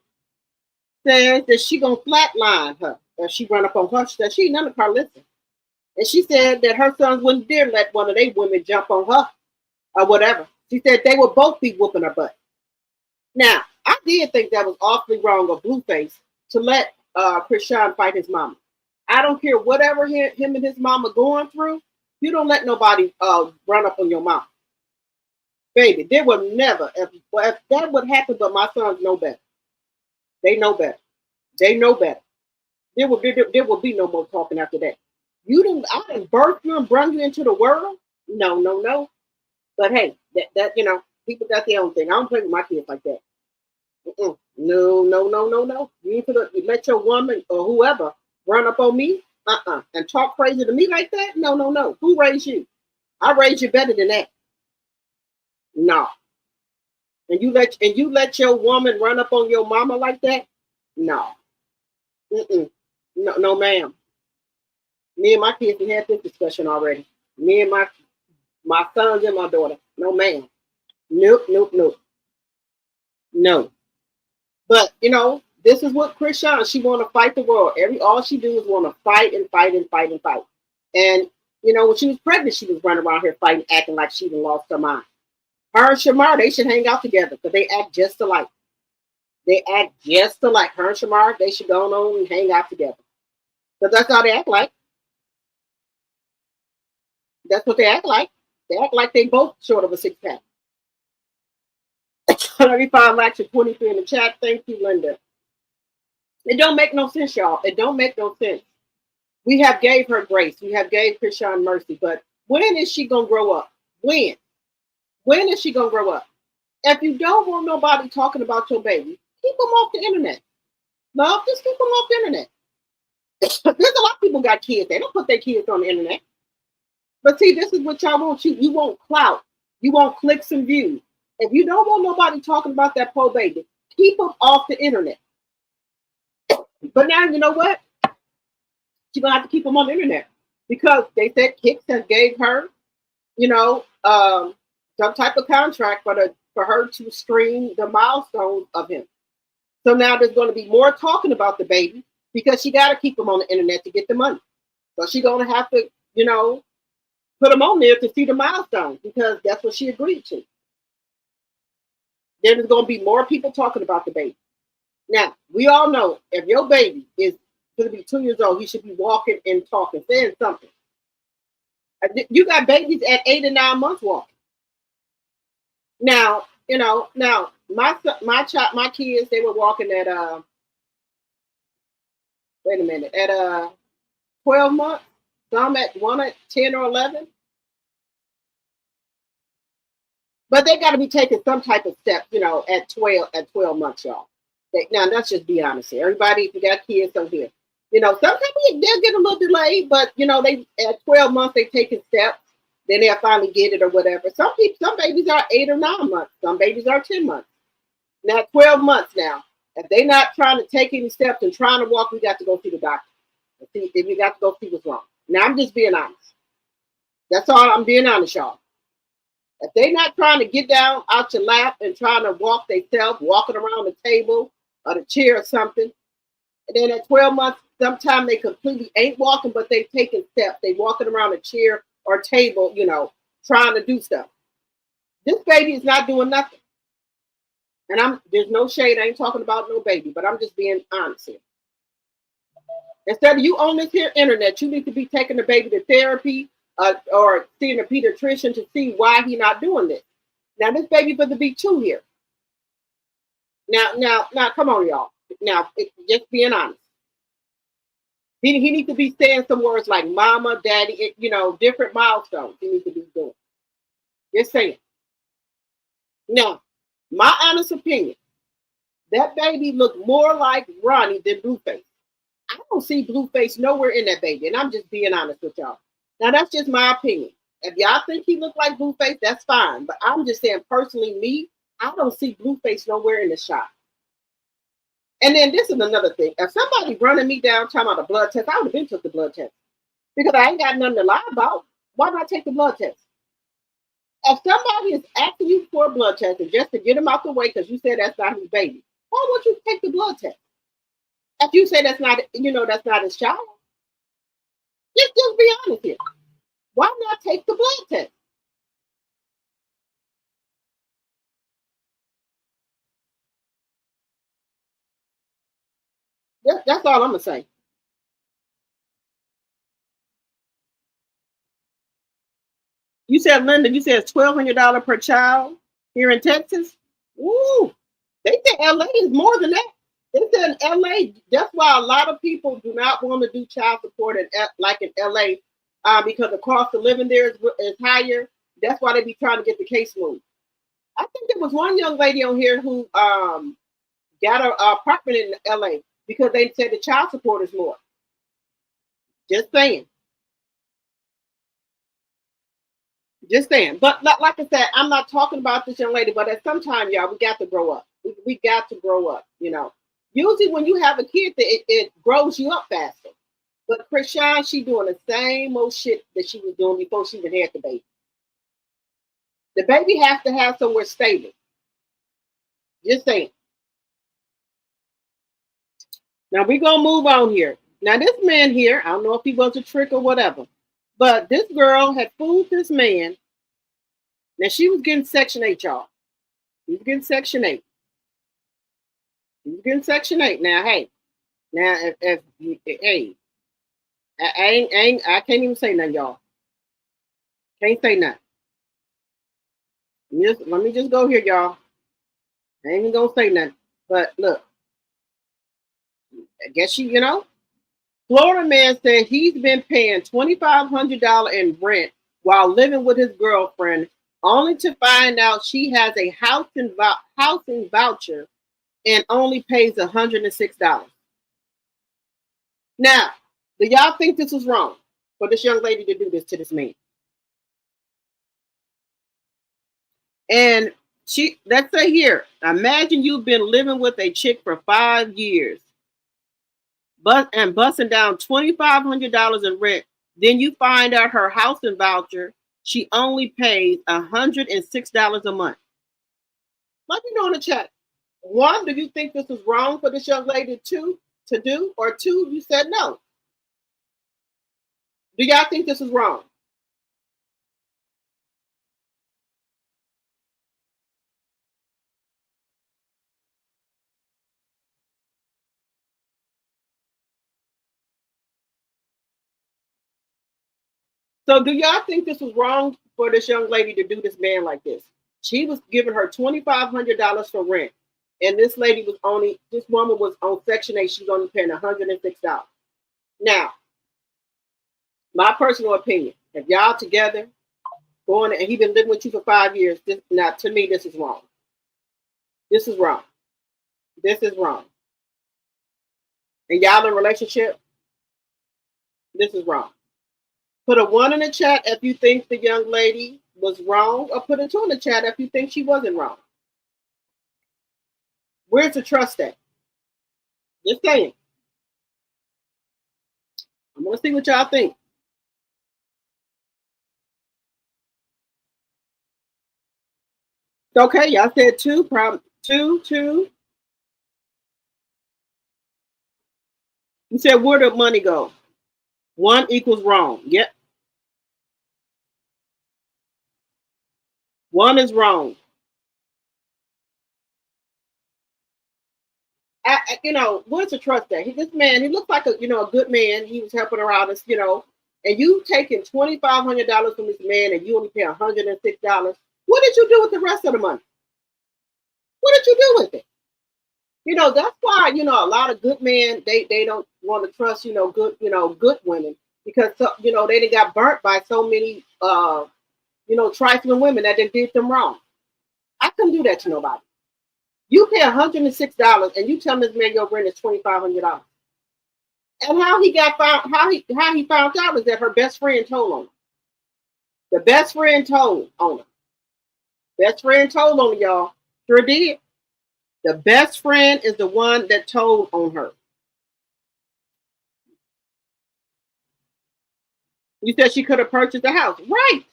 says that she gonna flatline her. Or she run up on her. She said she ain't none of Clarissa. And she said that her sons wouldn't dare let one of their women jump on her or whatever. She said they would both be whooping her butt. Now, I did think that was awfully wrong of Blueface to let Chrisean fight his mama. I don't care whatever him and his mama going through. You don't let nobody run up on your mama. Baby, there will never, if that would happen, but my sons know better. They know better. They know better. There will be no more talking after that. I didn't birth you and bring you into the world. No. But hey, that people got their own thing. I don't play with my kids like that. No. You need to let your woman or whoever run up on me, and talk crazy to me like that. No. Who raised you? I raised you better than that. No. And you let your woman run up on your mama like that? No. No, ma'am. Me and my kids have had this discussion already. Me and my sons and my daughter. No, ma'am. Nope. No. But this is what Chrisean, she want to fight the world. All she do is want to fight and fight. And when she was pregnant, she was running around here fighting, acting like she even lost her mind. Her and Shamar, they should hang out together because they act just alike. Her and Shamar, they should go on and hang out together. Because that's how they act like. That's what they act like. They act like they both short of a six-pack. 35 likes and 23 in the chat. Thank you, Linda. It don't make no sense, y'all. It don't make no sense. We have gave her grace. We have gave Chrisean mercy. But when is she going to grow up? When? When is she going to grow up? If you don't want nobody talking about your baby, keep them off the internet. No, just keep them off the internet. There's a lot of people got kids. They don't put their kids on the internet. But see, this is what y'all want. You want clout. You want clicks and views. If you don't want nobody talking about that poor baby, keep them off the internet. But now, you know what? She's going to have to keep them on the internet. Because they said Kicks has gave her, some type of contract for her to stream the milestones of him. So now there's going to be more talking about the baby because she got to keep them on the internet to get the money. So she's going to have to, put them on there to see the milestones because that's what she agreed to. Then there's going to be more people talking about the baby. Now, we all know if your baby is going to be 2 years old, he should be walking and talking, saying something. You got babies at 8 and 9 months walking. Now, my kids, they were walking at 12 months. Some one at 10 or 11. But they got to be taking some type of step, at 12 months, y'all. Now, let's just be honest here. Everybody, if you got kids over here, sometimes they'll get a little delayed, but, they at 12 months, they taking steps. Then they'll finally get it or whatever. Some babies are 8 or 9 months. Some babies are 10 months. Now, 12 months now. If they're not trying to take any steps and trying to walk, we got to go see the doctor. We got to go see what's wrong. Now, I'm just being honest. That's all. I'm being honest, y'all. If they're not trying to get down out your lap and trying to walk themselves, walking around the table or the chair or something, and then at 12 months, sometimes they completely ain't walking, but they taking steps. They walking around a chair or table, trying to do stuff. This baby is not doing nothing. And there's no shade. I ain't talking about no baby, but I'm just being honest here. Instead of you on this here internet, you need to be taking the baby to therapy or seeing a pediatrician to see why he not doing this. Now, this baby going to be 2 here. Now, come on, y'all. Now, just being honest. He needs to be saying some words like mama, daddy, different milestones he needs to be doing. Just saying. Now, my honest opinion, that baby looked more like Ronnie than Blueface. I don't see Blueface nowhere in that baby, and I'm just being honest with y'all. Now, that's just my opinion. If y'all think he looked like Blueface, that's fine. But I'm just saying, personally, me, I don't see Blueface nowhere in the shot. And then this is another thing. If somebody running me down talking about a blood test, I would have been took the blood test. Because I ain't got nothing to lie about. Why not take the blood test? If somebody is asking you for a blood test and just to get him out the way because you said that's not his baby, why would you take the blood test? If you say that's not, that's not his child. Just be honest here. Why not take the blood test? That's all I'm gonna say. You said, Linda, you said it's $1,200 per child here in Texas. Woo! They say LA is more than that. They said in LA, that's why a lot of people do not want to do child support like in LA, because the cost of living there is higher. That's why they be trying to get the case moved. I think there was one young lady on here who got an apartment in LA because they said the child support is more. Just saying. Just saying. But like I said, I'm not talking about this young lady, but at some time, y'all, we got to grow up. We got to grow up, you know. Usually when you have a kid, it grows you up faster. But Chrisean, she doing the same old shit that she was doing before she even had the baby. The baby has to have somewhere stable. Just saying. Now we're going to move on here. Now this man here, I don't know if he was a trick or whatever, but this girl had fooled this man. Now she was getting Section 8, y'all. She was getting Section 8. She was getting Section 8. Now, hey. Now, hey. I can't even say nothing, y'all. Can't say nothing. Let me just go here, y'all. I ain't even gonna say nothing. But look. I guess you know. Florida man said he's been paying $2,500 in rent while living with his girlfriend, only to find out she has a housing voucher and only pays $106. Now, do y'all think this was wrong for this young lady to do this to this man? And let's say here, imagine you've been living with a chick for 5 years. And busting down $2,500 in rent. Then you find out her housing voucher, she only pays $106 a month. Let me know in the chat. One, do you think this was wrong for this young lady to do? Or two, you said no. Do y'all think this is wrong? So do y'all think this was wrong for this young lady to do this man like this? She was giving her $2,500 for rent. And this woman was on Section 8. She's only paying $106. Now, my personal opinion, if y'all together, and he been living with you for 5 years, now to me, this is wrong. This is wrong. This is wrong. And y'all in a relationship, this is wrong. Put a 1 in the chat if you think the young lady was wrong, or put a 2 in the chat if you think she wasn't wrong. Where's the trust at? Just saying. I'm going to see what y'all think. Okay, y'all said 2, problem 2. You said, where did money go? 1 equals wrong. Yep. 1 is wrong. Where's the trust at? This man, he looks like a good man. He was helping her out, and you taking $2,500 from this man and you only pay $106. What did you do with the rest of the money? What did you do with it? That's why, a lot of good men, they don't want to trust, good women, because, they done got burnt by so many, trifling women that they did them wrong. I couldn't do that to nobody. You pay $106 and you tell this man your rent is $2,500. And how he found out is that her best friend told on him. The best friend told on him. Best friend told on y'all. Sure did. The best friend is the one that told on her. You said she could have purchased a house. Right.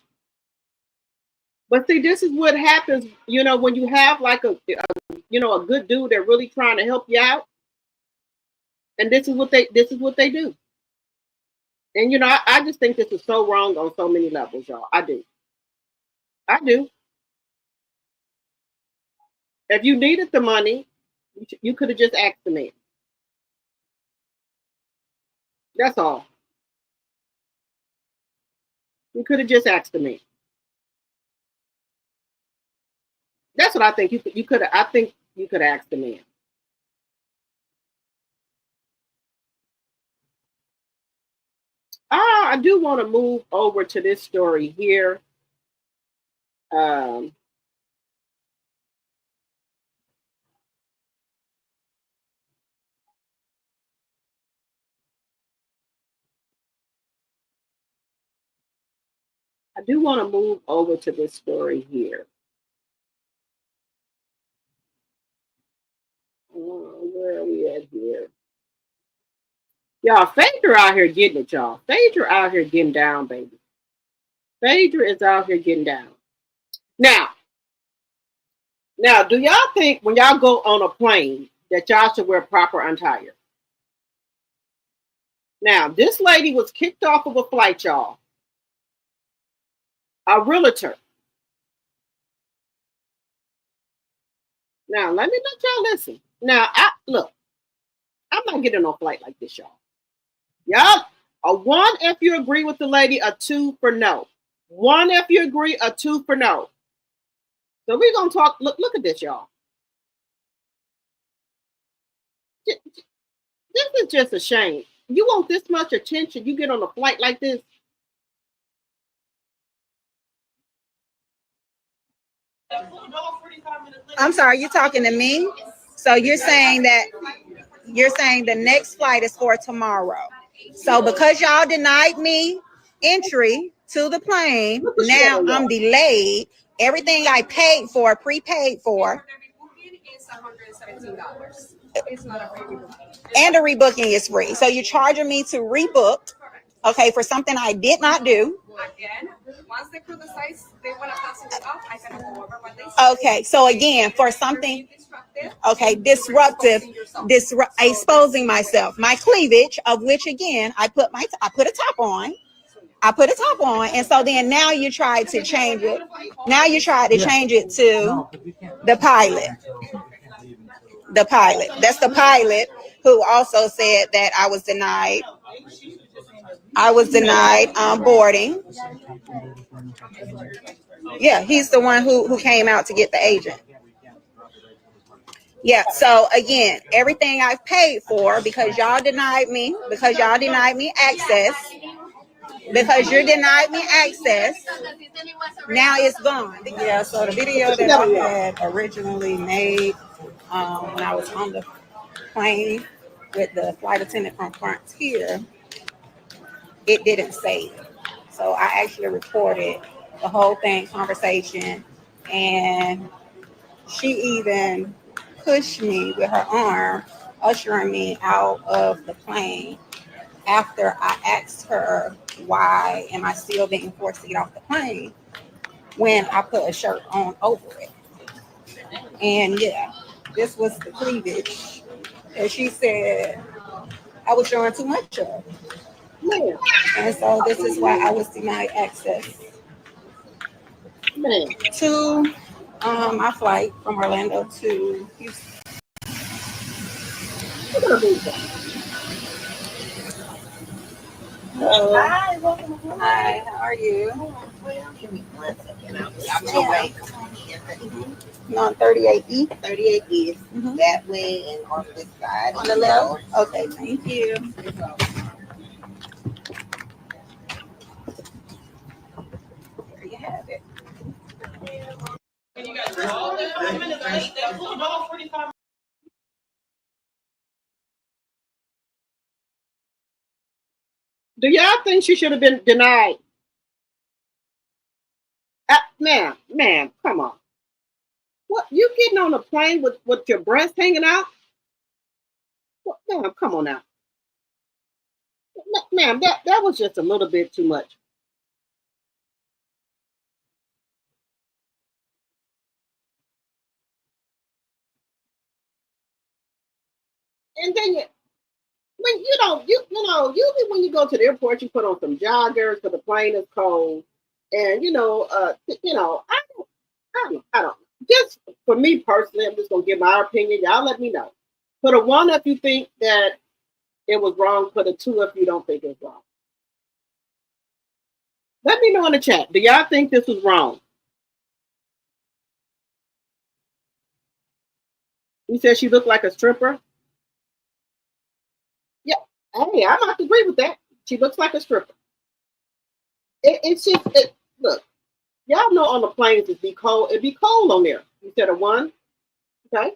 But see, this is what happens, when you have like a good dude that really trying to help you out. And this is what they do. And you know, I just think this is so wrong on so many levels, y'all. I do. I do. If you needed the money, you could have just asked the man. That's all. You could have just asked the man. That's what I think. You could have. I think you could have asked the man. I do want to move over to this story here. Um, I do want to move over to this story here. Where are we at here? Y'all, Phaedra out here getting it, y'all. Phaedra out here getting down, baby. Phaedra is out here getting down. Now, do y'all think when y'all go on a plane that y'all should wear proper attire? Now, this lady was kicked off of a flight, y'all. A realtor. Now, let me let y'all listen. Now, look, I'm not getting on a flight like this, y'all. Y'all, a 1 if you agree with the lady, a 2 for no. 1 if you agree, a 2 for no. So we're gonna talk. Look at this, y'all. This is just a shame. You want this much attention, you get on a flight like this. I'm sorry, you're talking to me? So you're saying the next flight is for tomorrow. So because y'all denied me entry to the plane, now I'm delayed. Everything I paid for, prepaid for. And the rebooking is free. So you're charging me to rebook, okay, for something I did not do. Again, once they put the size, they want to pass it off. I can go over what they say. Okay, so again, for something, okay, disruptive, exposing myself, my cleavage, of which again I put a top on. And so then now you try to change it. Now you try to change it to the pilot. The pilot. That's the pilot who also said that I was denied. Boarding. Yeah, he's the one who came out to get the agent. Yeah, so again, everything I've paid for because y'all denied me access, because you denied me access, now it's gone. Yeah, so the video that I had originally made when I was on the plane with the flight attendant from Frontier, it didn't save. So I actually recorded the whole thing, conversation, and she even pushed me with her arm, ushering me out of the plane after I asked her, why am I still being forced to get off the plane when I put a shirt on over it? And yeah, this was the cleavage. And she said I was showing too much of. Yeah. And so this is why I was denied access to my flight from Orlando to Houston. Hi, welcome. Hi, how are you? Give me 1 second. You're on 38E? 38E is that way and on this side. On the left? Okay, thank you. There you have it. Do y'all think she should have been denied? Ma'am, come on. What, you getting on a plane with your breast hanging out? What, ma'am, come on now. Ma'am, that was just a little bit too much. And then when usually when you go to the airport, you put on some joggers because the plane is cold, and I don't. Just for me personally, I'm just gonna give my opinion. Y'all let me know. Put a 1 if you think that it was wrong. Put a 2 if you don't think it's wrong. Let me know in the chat. Do y'all think this was wrong? You said she looked like a stripper. Yeah, hey, I might agree with that. She looks like a stripper. It's just look. Y'all know on the planes it'd be cold. It'd be cold on there. You said a 1, okay?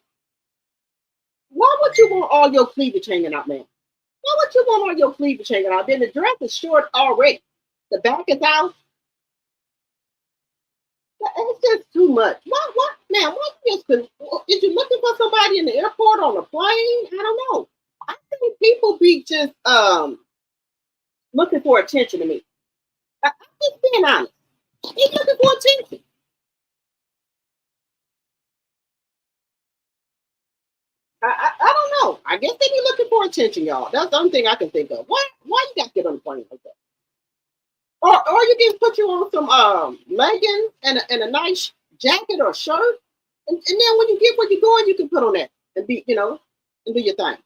Why would you want all your cleavage hanging out, man? Why would you want all your cleavage hanging out? Then the dress is short already. The back is out. It's just too much. What? Man, is you looking for somebody in the airport on a plane? I don't know. I think people be just looking for attention to me. I'm just being honest. He's looking for attention. I don't know. I guess they be looking for attention, y'all. That's the only thing I can think of. Why you got to get on the plane like that? Or you can put you on some leggings and a nice jacket or shirt, and then when you get where you're going, you can put on that and be, and do your thing.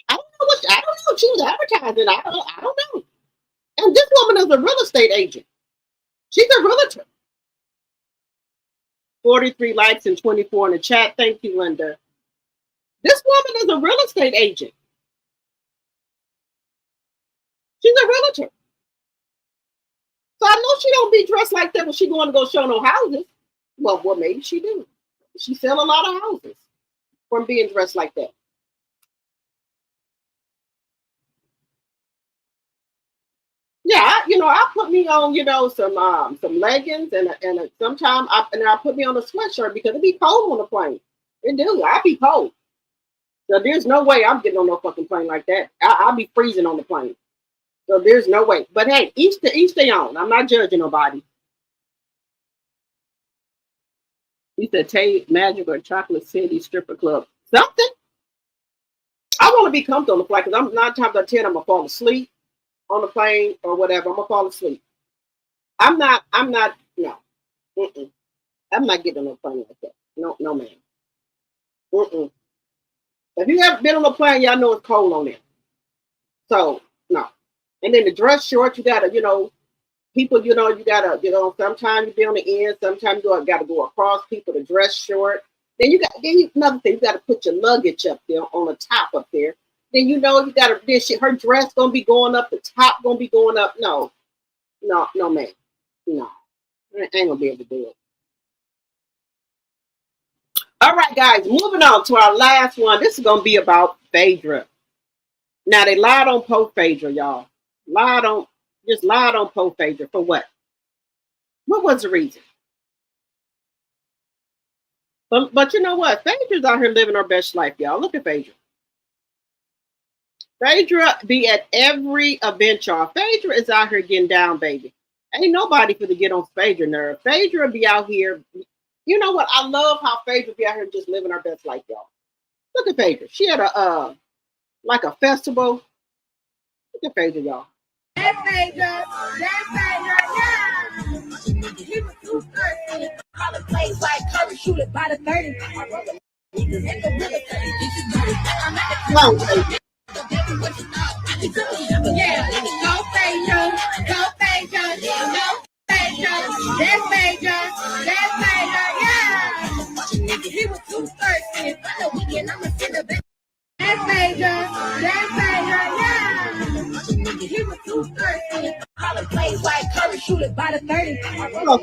I don't know. She was advertising. I don't know. And this woman is a real estate agent. She's a realtor. 43 likes and 24 in the chat. Thank you, Linda. This woman is a real estate agent. She's a realtor. So I know she don't be dressed like that when she going to go show no houses. Well, maybe she do. She sell a lot of houses from being dressed like that. Yeah, I put me on, some leggings and sometimes I put me on a sweatshirt because it be cold on the plane. It do. I be cold. So there's no way I'm getting on no fucking plane like that. I'll be freezing on the plane. So there's no way. But hey, each their own. I'm not judging nobody. He said Tay Magic or Chocolate City Stripper Club. Something. I want to be comfortable on the flight because I'm 9 times out of 10 I'm gonna fall asleep on the plane or whatever. I'm gonna fall asleep. I'm not, no. Mm-mm. I'm not getting on a plane like that. No, man. Mm-mm. If you ever been on a plane, y'all know it's cold on there. So, no. And then the dress shorts, you gotta, people, you gotta, sometimes you be on the end, sometimes you gotta go across people to dress short. Then another thing, you gotta put your luggage up there on the top up there. Then you gotta, her dress gonna be going up, the top gonna be going up. No, man. No. I ain't gonna be able to do it. All right, guys, moving on to our last one. This is gonna be about Phaedra. Now they lied on post Phaedra, y'all. Lied on post Phaedra for what? What was the reason? But you know what? Phaedra's out here living her best life, y'all. Look at Phaedra. Phaedra be at every event, y'all. Phaedra is out here getting down, baby. Ain't nobody for to get on Phaedra nerve. Phaedra be out here. You know what? I love how Phaedra be out here just living her best life, y'all. Look at Phaedra. She had a festival. Look at Phaedra, y'all. That's Phaedra, yeah. He was too thirsty. Call it plays like Curry, shoot it by the 30. Yeah, go Phaedra, go Phaedra, go Phaedra. That's Phaedra, yeah. He was too thirsty. For the weekend, I'ma send a back. That's Phaedra, yeah. He was too thirsty. Call it plays like Curry, shoot it by the 30. Yeah, go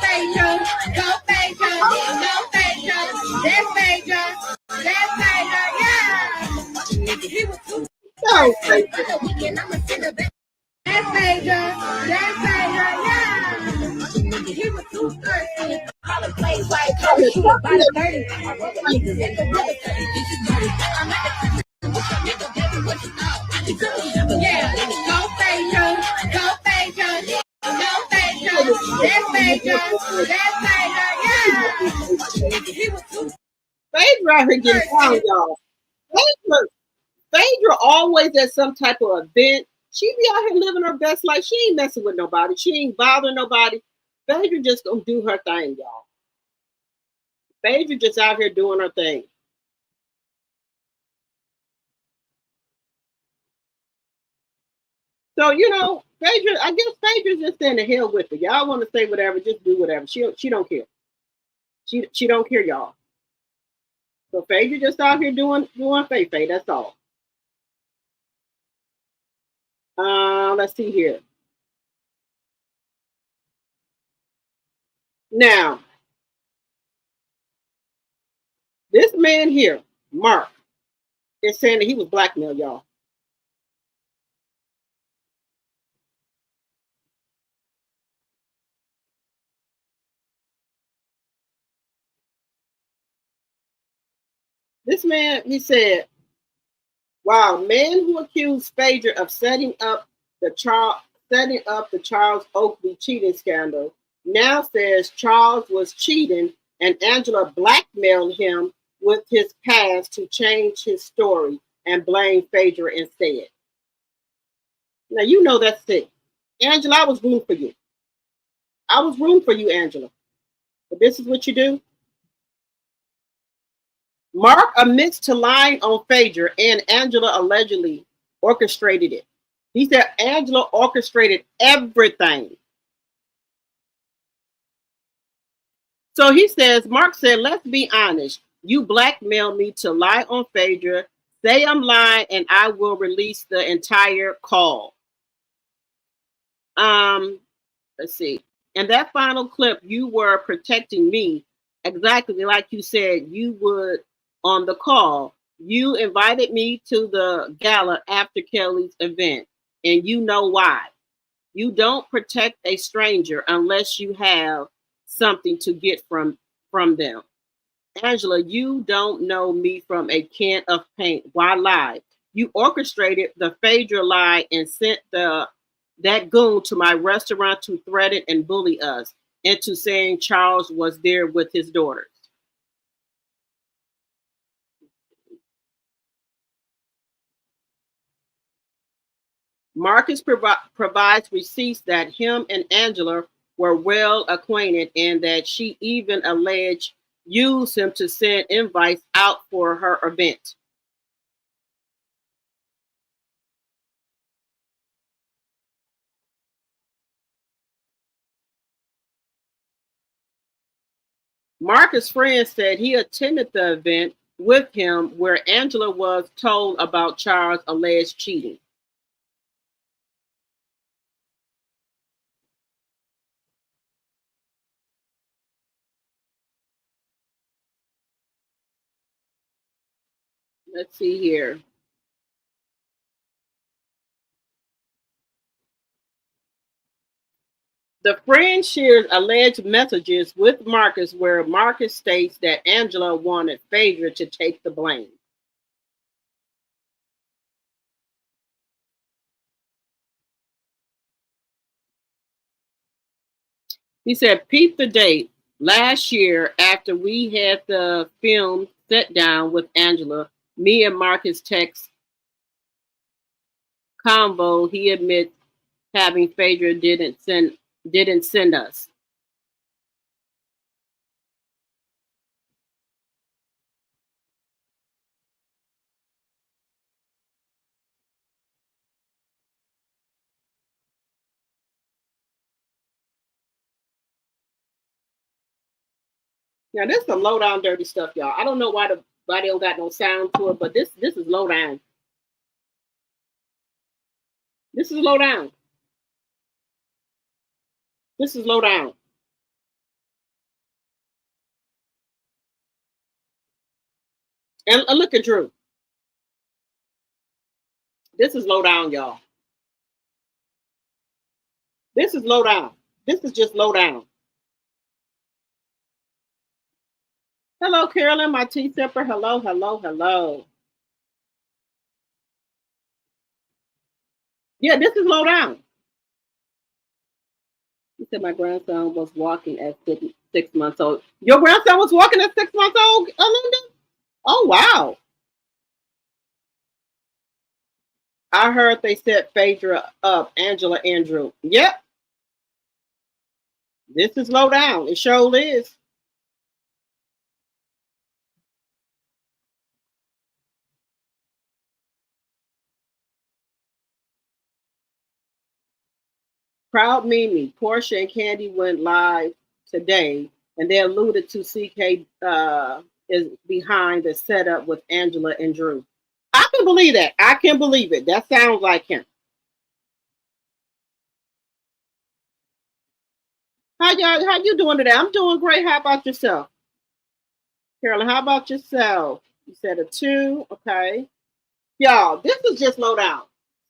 Phaedra, go Phaedra, go Phaedra. That's Phaedra, yeah. He was too thirsty. For the weekend, I'ma send a back. That's Phaedra, yeah. He was too thirsty. Call it plays like Curry, shoot it by the 30. Yeah, go Phaedra, go Phaedra, go Phaedra. That's Phaedra, Phaedra out here getting down, y'all. Phaedra always at some type of event. She be out here living her best life. She ain't messing with nobody. She ain't bothering nobody. Phaedra just gonna do her thing, y'all. Phaedra just out here doing her thing. So, you know, Phaedra, I guess Phaedra's just in the hell with it. Y'all want to say whatever, just do whatever. She don't care. She don't care, y'all. So Phaedra just out here doing Faye. That's all. Let's see here. Now, this man here, Mark, is saying that he was blackmailed, y'all. This man, he said, wow, man who accused Phaedra of setting up the Charles Oakley cheating scandal now says Charles was cheating and Angela blackmailed him with his past to change his story and blame Phaedra instead. Now, you know that's sick. Angela, I was rooting for you. I was rooting for you, Angela. But this is what you do? Mark admits to lying on Phaedra and Angela allegedly orchestrated it. He said Angela orchestrated everything. So he says, Mark said, let's be honest. You blackmailed me to lie on Phaedra. Say I'm lying and I will release the entire call. Let's see. In that final clip, you were protecting me exactly like you said you would on the call. You invited me to the gala after Kelly's event, and you know why. You don't protect a stranger unless you have something to get from them. Angela, you don't know me from a can of paint. Why lie? You orchestrated the Phaedra lie and sent that goon to my restaurant to threaten and bully us into saying Charles was there with his daughters. Marcus provides receipts that him and Angela were well acquainted and that she even alleged used him to send invites out for her event. Marcus' friend said he attended the event with him where Angela was told about Charles' alleged cheating. Let's see here. The friend shares alleged messages with Marcus where Marcus states that Angela wanted Phaedra to take the blame. He said, peep the date. Last year, after we had the film set down with Angela, me and Marcus text convo, he admits having Phaedra didn't send us. Now, this is some low down dirty stuff, y'all. I don't know why they don't got no sound to it, but this is low down. This is low down. This is low down. And look at Drew. This is low down, y'all. This is low down. This is just low down. Hello, Carolyn, my tea sipper. Hello, hello, hello. Yeah, this is low down. He said my grandson was walking at 6 months old. Your grandson was walking at 6 months old, Linda? Oh wow. I heard they set Phaedra up, Angela Andrew. Yep, this is low down. It sure is. Proud Mimi, Porsha and Candy went live today, and they alluded to CK is behind the setup with Angela and Drew. I can believe that. I can believe it. That sounds like him. How you doing today? I'm doing great. How about yourself? Carolyn, how about yourself? You said a 2. Okay. Y'all, this is just low down.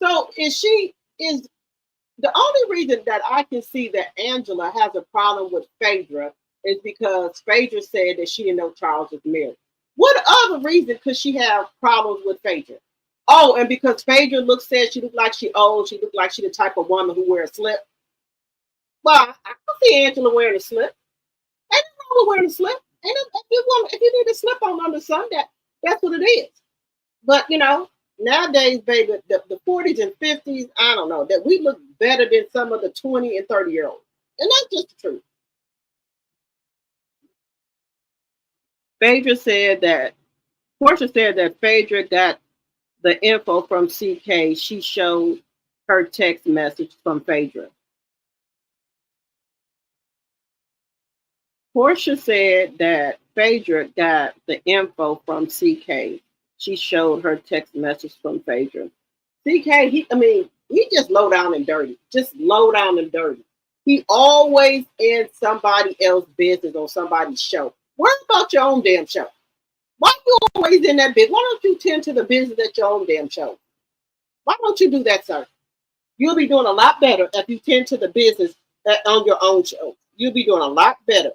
So is the only reason that I can see that Angela has a problem with Phaedra is because Phaedra said that she didn't know Charles was married. What other reason could she have problems with Phaedra? Oh, and because Phaedra said she looked like she old, she looked like she the type of woman who wear a slip. Well, I can see Angela wearing a slip. Ain't nothing wrong with wearing a slip. If you need a slip on under sun, that's what it is. But nowadays, baby, the 40s and 50s, I don't know, that we look better than some of the 20 and 30-year-olds. And that's just the truth. Porsha said that Phaedra got the info from CK. She showed her text message from Phaedra. Porsha said that Phaedra got the info from CK. She showed her text message from Phaedra. CK, he just low down and dirty. Just low down and dirty. He always in somebody else's business on somebody's show. Worry about your own damn show. Why you always in that business? Why don't you tend to the business at your own damn show? Why don't you do that, sir? You'll be doing a lot better if you tend to the business on your own show. You'll be doing a lot better.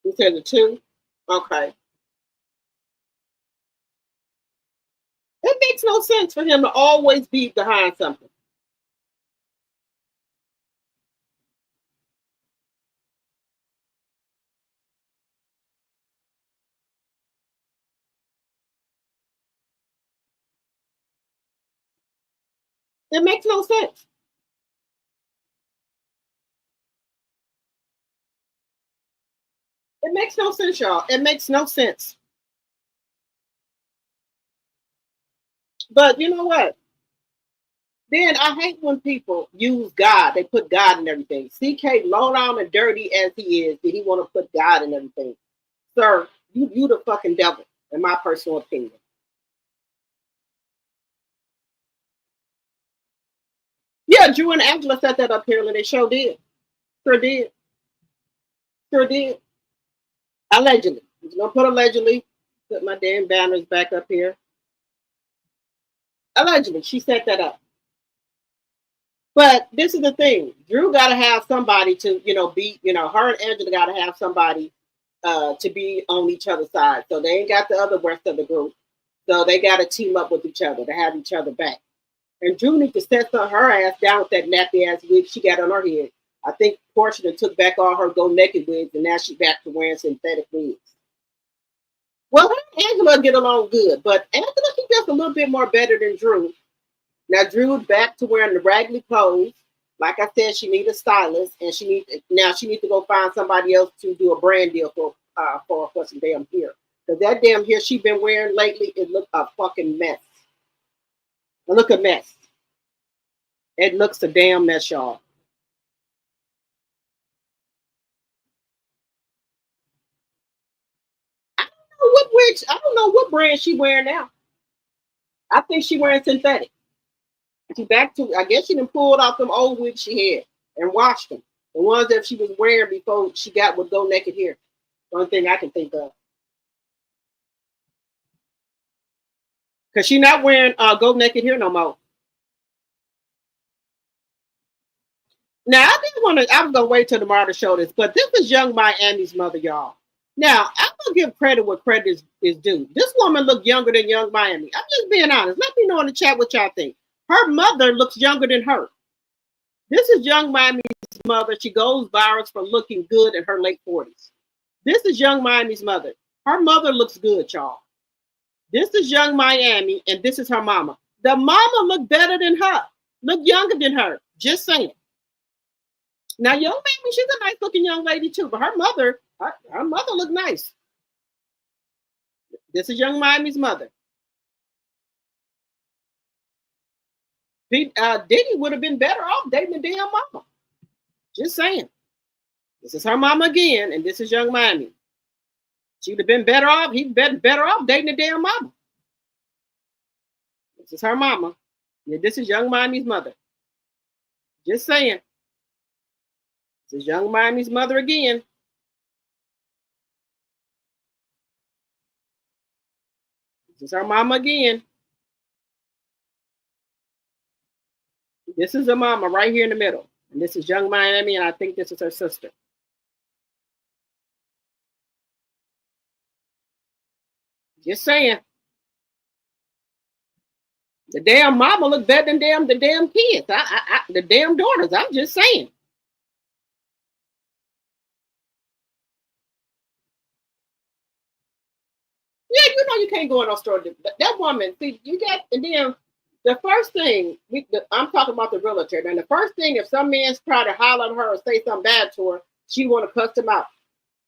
You said the 2? Okay. It makes no sense for him to always be behind something. It makes no sense. It makes no sense, y'all. It makes no sense. But you know what? Then I hate when people use God. They put God in everything. CK, low down and dirty as he is, did he want to put God in everything? Sir, you the fucking devil, in my personal opinion. Yeah, Drew and Angela set that up here, and they sure did. Sure did. Sure did. Allegedly. I'm gonna put allegedly. Put my damn banners back up here. Allegedly, she set that up. But this is the thing. Drew got to have somebody to, be, her and Angela got to have somebody to be on each other's side. So they ain't got the other rest of the group. So they got to team up with each other to have each other back. And Drew needs to set her ass down with that nappy ass wig she got on her head. I think Porsha took back all her go naked wigs, and now she's back to wearing synthetic wigs. Well, her and Angela get along good, but Angela, she's just a little bit more better than Drew. Now Drew's back to wearing the raggedy clothes. Like I said, she needs a stylist, and she needs to go find somebody else to do a brand deal for some damn hair. Because that damn hair she been wearing lately, it look a fucking mess. It look a mess. It looks a damn mess, y'all. I don't know what brand she wearing now. I think she wearing synthetic. She back to, I guess she done pulled off them old wigs she had and washed them. The ones that she was wearing before she got with go naked hair. One thing I can think of. Because she not wearing go naked hair no more. Now, I was going to wait till tomorrow to show this, but this is Young Miami's mother, y'all. Now, I'm going to give credit where credit is due. This woman looked younger than Young Miami. I'm just being honest. Let me know in the chat what y'all think. Her mother looks younger than her. This is Young Miami's mother. She goes viral for looking good in her late 40s. This is Young Miami's mother. Her mother looks good, y'all. This is Young Miami, and this is her mama. The mama look better than her. Look younger than her. Just saying. Now, Young Miami, she's a nice looking young lady too, but her mother look nice. This is Young Miami's mother. Diddy would have been better off dating the damn mama. Just saying. This is her mama again, and this is Young Miami. She'd have been better off. He'd been better off dating the damn mama. This is her mama. Yeah, this is Young Miami's mother. Just saying. This is Young Miami's mother again. This is her mama again. This is her mama right here in the middle. And this is Young Miami, and I think this is her sister. Just saying. The damn mama look better than the damn kids. The damn daughters. I'm just saying. Yeah, you know you can't go in no store. That woman, see, you got, and then the first thing, I'm talking about the realtor. And the first thing, if some man's try to holler at her or say something bad to her, she want to cuss him out.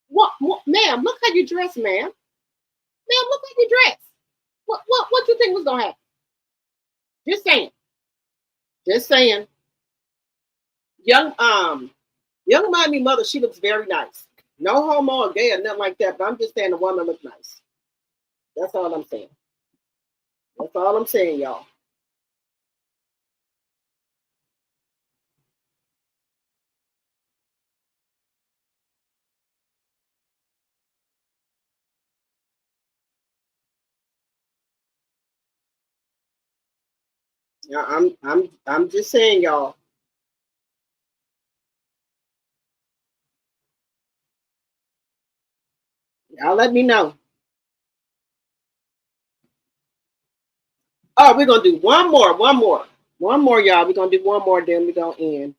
What, ma'am, look how you dress, ma'am. Ma'am, look how you dress. What you think was going to happen? Just saying. Just saying. Young Miami mother, she looks very nice. No homo or gay or nothing like that, but I'm just saying the woman looks nice. That's all I'm saying. That's all I'm saying, y'all. I'm just saying, y'all. Y'all let me know. Oh, we're gonna do one more, y'all. We're gonna do one more, then we're gonna end.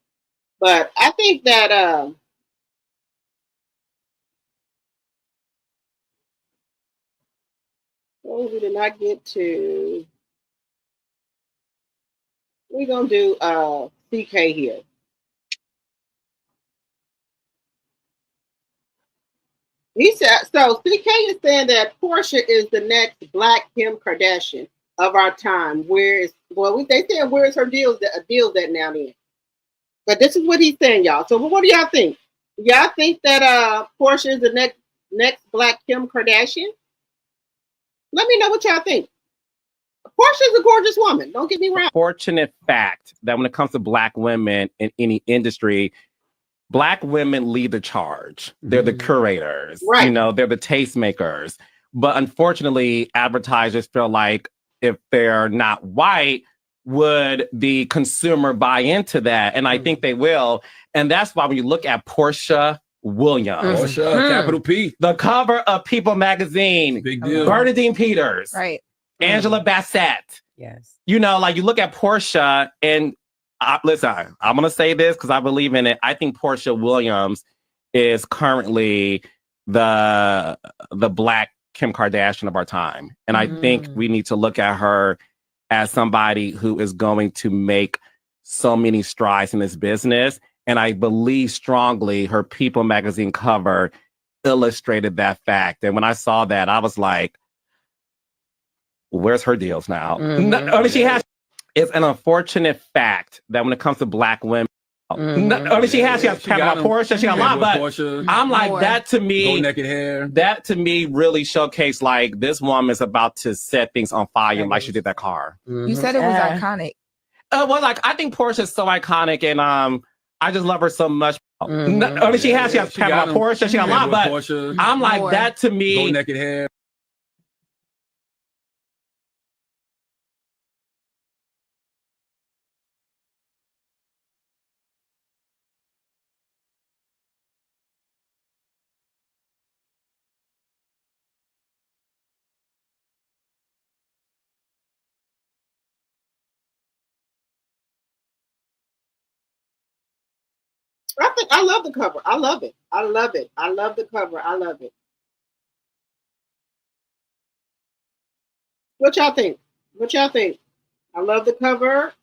But I think that we did not get to. We're gonna do CK here. He said so. CK is saying that Porsha is the next Black Kim Kardashian of our time. They saying where's her deals that now then. But this is what he's saying, y'all. So what do y'all think? Y'all think that Porsha is the next Black Kim Kardashian? Let me know what y'all think. Porsha is a gorgeous woman. Don't get me wrong. Fortunate fact that when it comes to Black women in any industry, Black women lead the charge. They're the curators. Right. You know, they're the tastemakers. But unfortunately, advertisers feel like if they're not white, would the consumer buy into that? And I think they will. And that's why when you look at Porsha Williams, Porsha, capital P, the cover of People magazine, big deal. Bernadine Peters, right? Angela Bassett. Yes. You know, like you look at Porsha and listen, I'm going to say this because I believe in it. I think Porsha Williams is currently the Black Kim Kardashian of our time. And I think we need to look at her as somebody who is going to make so many strides in this business. And I believe strongly her People magazine cover illustrated that fact. And when I saw that, I was like, where's her deals now? She has. It's an unfortunate fact that when it comes to Black women, she has Porsha, she got a lot, but Porsha, I'm like, more. That to me, naked hair. That to me really showcased like this woman is about to set things on fire like she did that car. You said it was iconic. Well, like I think Porsha is so iconic, and I just love her so much. She has Porsha, she got a lot, but Porsha, I'm like, more. That to me, naked hair. I love the cover. I love it. I love it. I love the cover. I love it. What y'all think? What y'all think? I love the cover.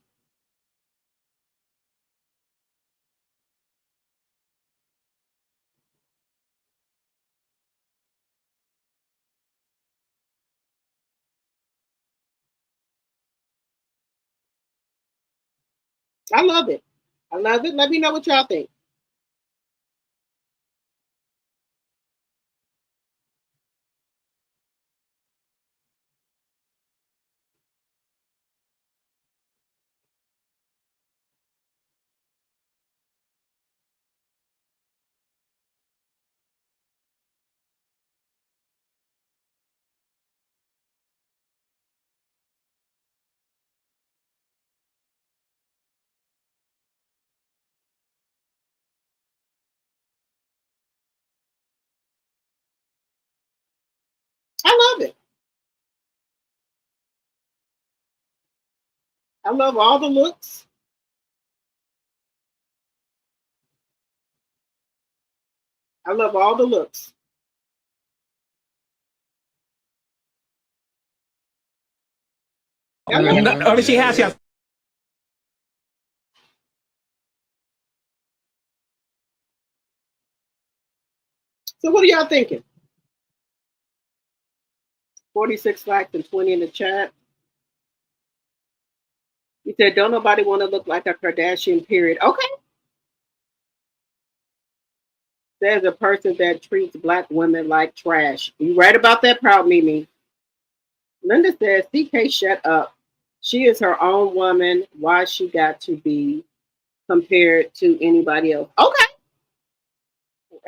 I love it. I love it. Let me know what y'all think. I love it. I love all the looks. I love all the looks. She has. So what are y'all thinking? 46 likes and 20 in the chat. He said, don't nobody want to look like a Kardashian, period. Okay. There's a person that treats Black women like trash. You right about that, Proud Mimi. Linda says, CK, shut up. She is her own woman. Why she got to be compared to anybody else? Okay.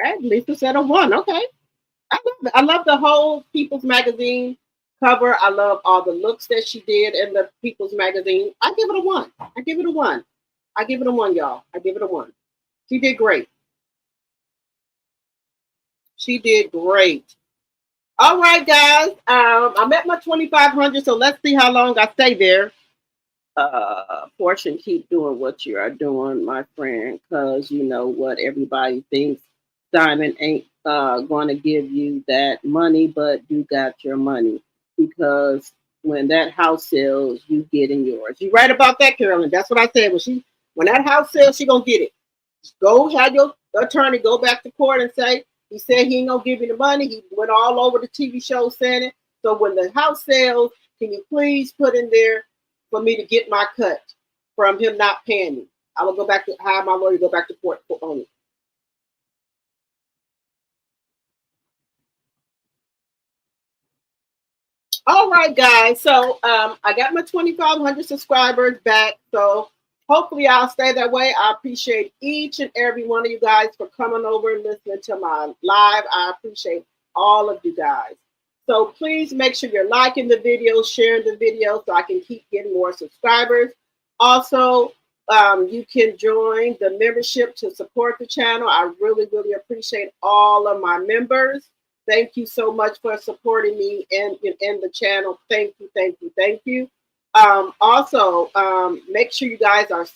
Right. Lisa said a 1. Okay. I love it. I love the whole People's Magazine cover. I love all the looks that she did in the People's Magazine. I give it a 1. I give it a 1. I give it a 1, y'all. I give it a 1. She did great. She did great. All right, guys. I'm at my 2,500, so let's see how long I stay there. Portia, keep doing what you are doing, my friend, because you know what everybody thinks. Simon ain't going to give you that money, but you got your money because when that house sells, you getting yours. You right about that, Carolyn. That's what I said. When that house sells, she gonna get it. Go have your attorney go back to court and say he said he ain't gonna give you the money. He went all over the TV show saying it. So when the house sells, can you please put in there for me to get my cut from him not paying me? I will go back to hire my lawyer, go back to court on it. All right, guys. So I got my 2,500 subscribers back. So hopefully I'll stay that way. I appreciate each and every one of you guys for coming over and listening to my live. I appreciate all of you guys. So please make sure you're liking the video, sharing the video so I can keep getting more subscribers. Also, you can join the membership to support the channel. I really, really appreciate all of my members. Thank you so much for supporting me in the channel. Thank you, thank you, thank you. Also, make sure you guys are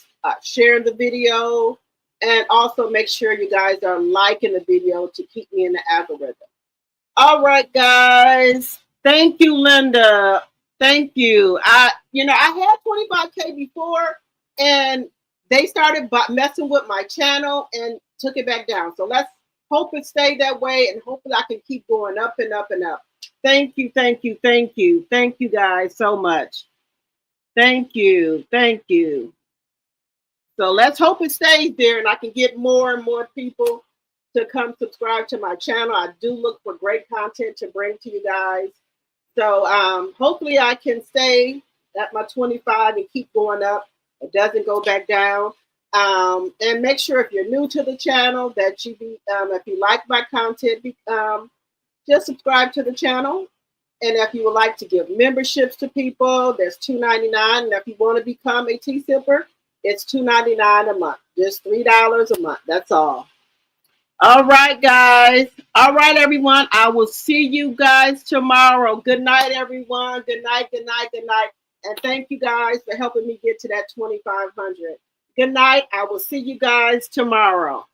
sharing the video, and also make sure you guys are liking the video to keep me in the algorithm. All right, guys. Thank you, Linda. Thank you. I had 25K before, and they started messing with my channel and took it back down. So let's hope it stayed that way, and hopefully I can keep going up and up and up. Thank you, thank you, thank you. Thank you guys so much. Thank you, thank you. So let's hope it stays there and I can get more and more people to come subscribe to my channel. I do look for great content to bring to you guys. So hopefully I can stay at my 25 and keep going up. It doesn't go back down. And make sure if you're new to the channel that you be, if you like my content, just subscribe to the channel. And if you would like to give memberships to people, there's $2.99. And if you want to become a T-Sipper, it's $2.99 a month, just $3 a month. That's all. All right, guys. All right, everyone. I will see you guys tomorrow. Good night, everyone. Good night, good night, good night. And thank you guys for helping me get to that 2,500. Good night. I will see you guys tomorrow.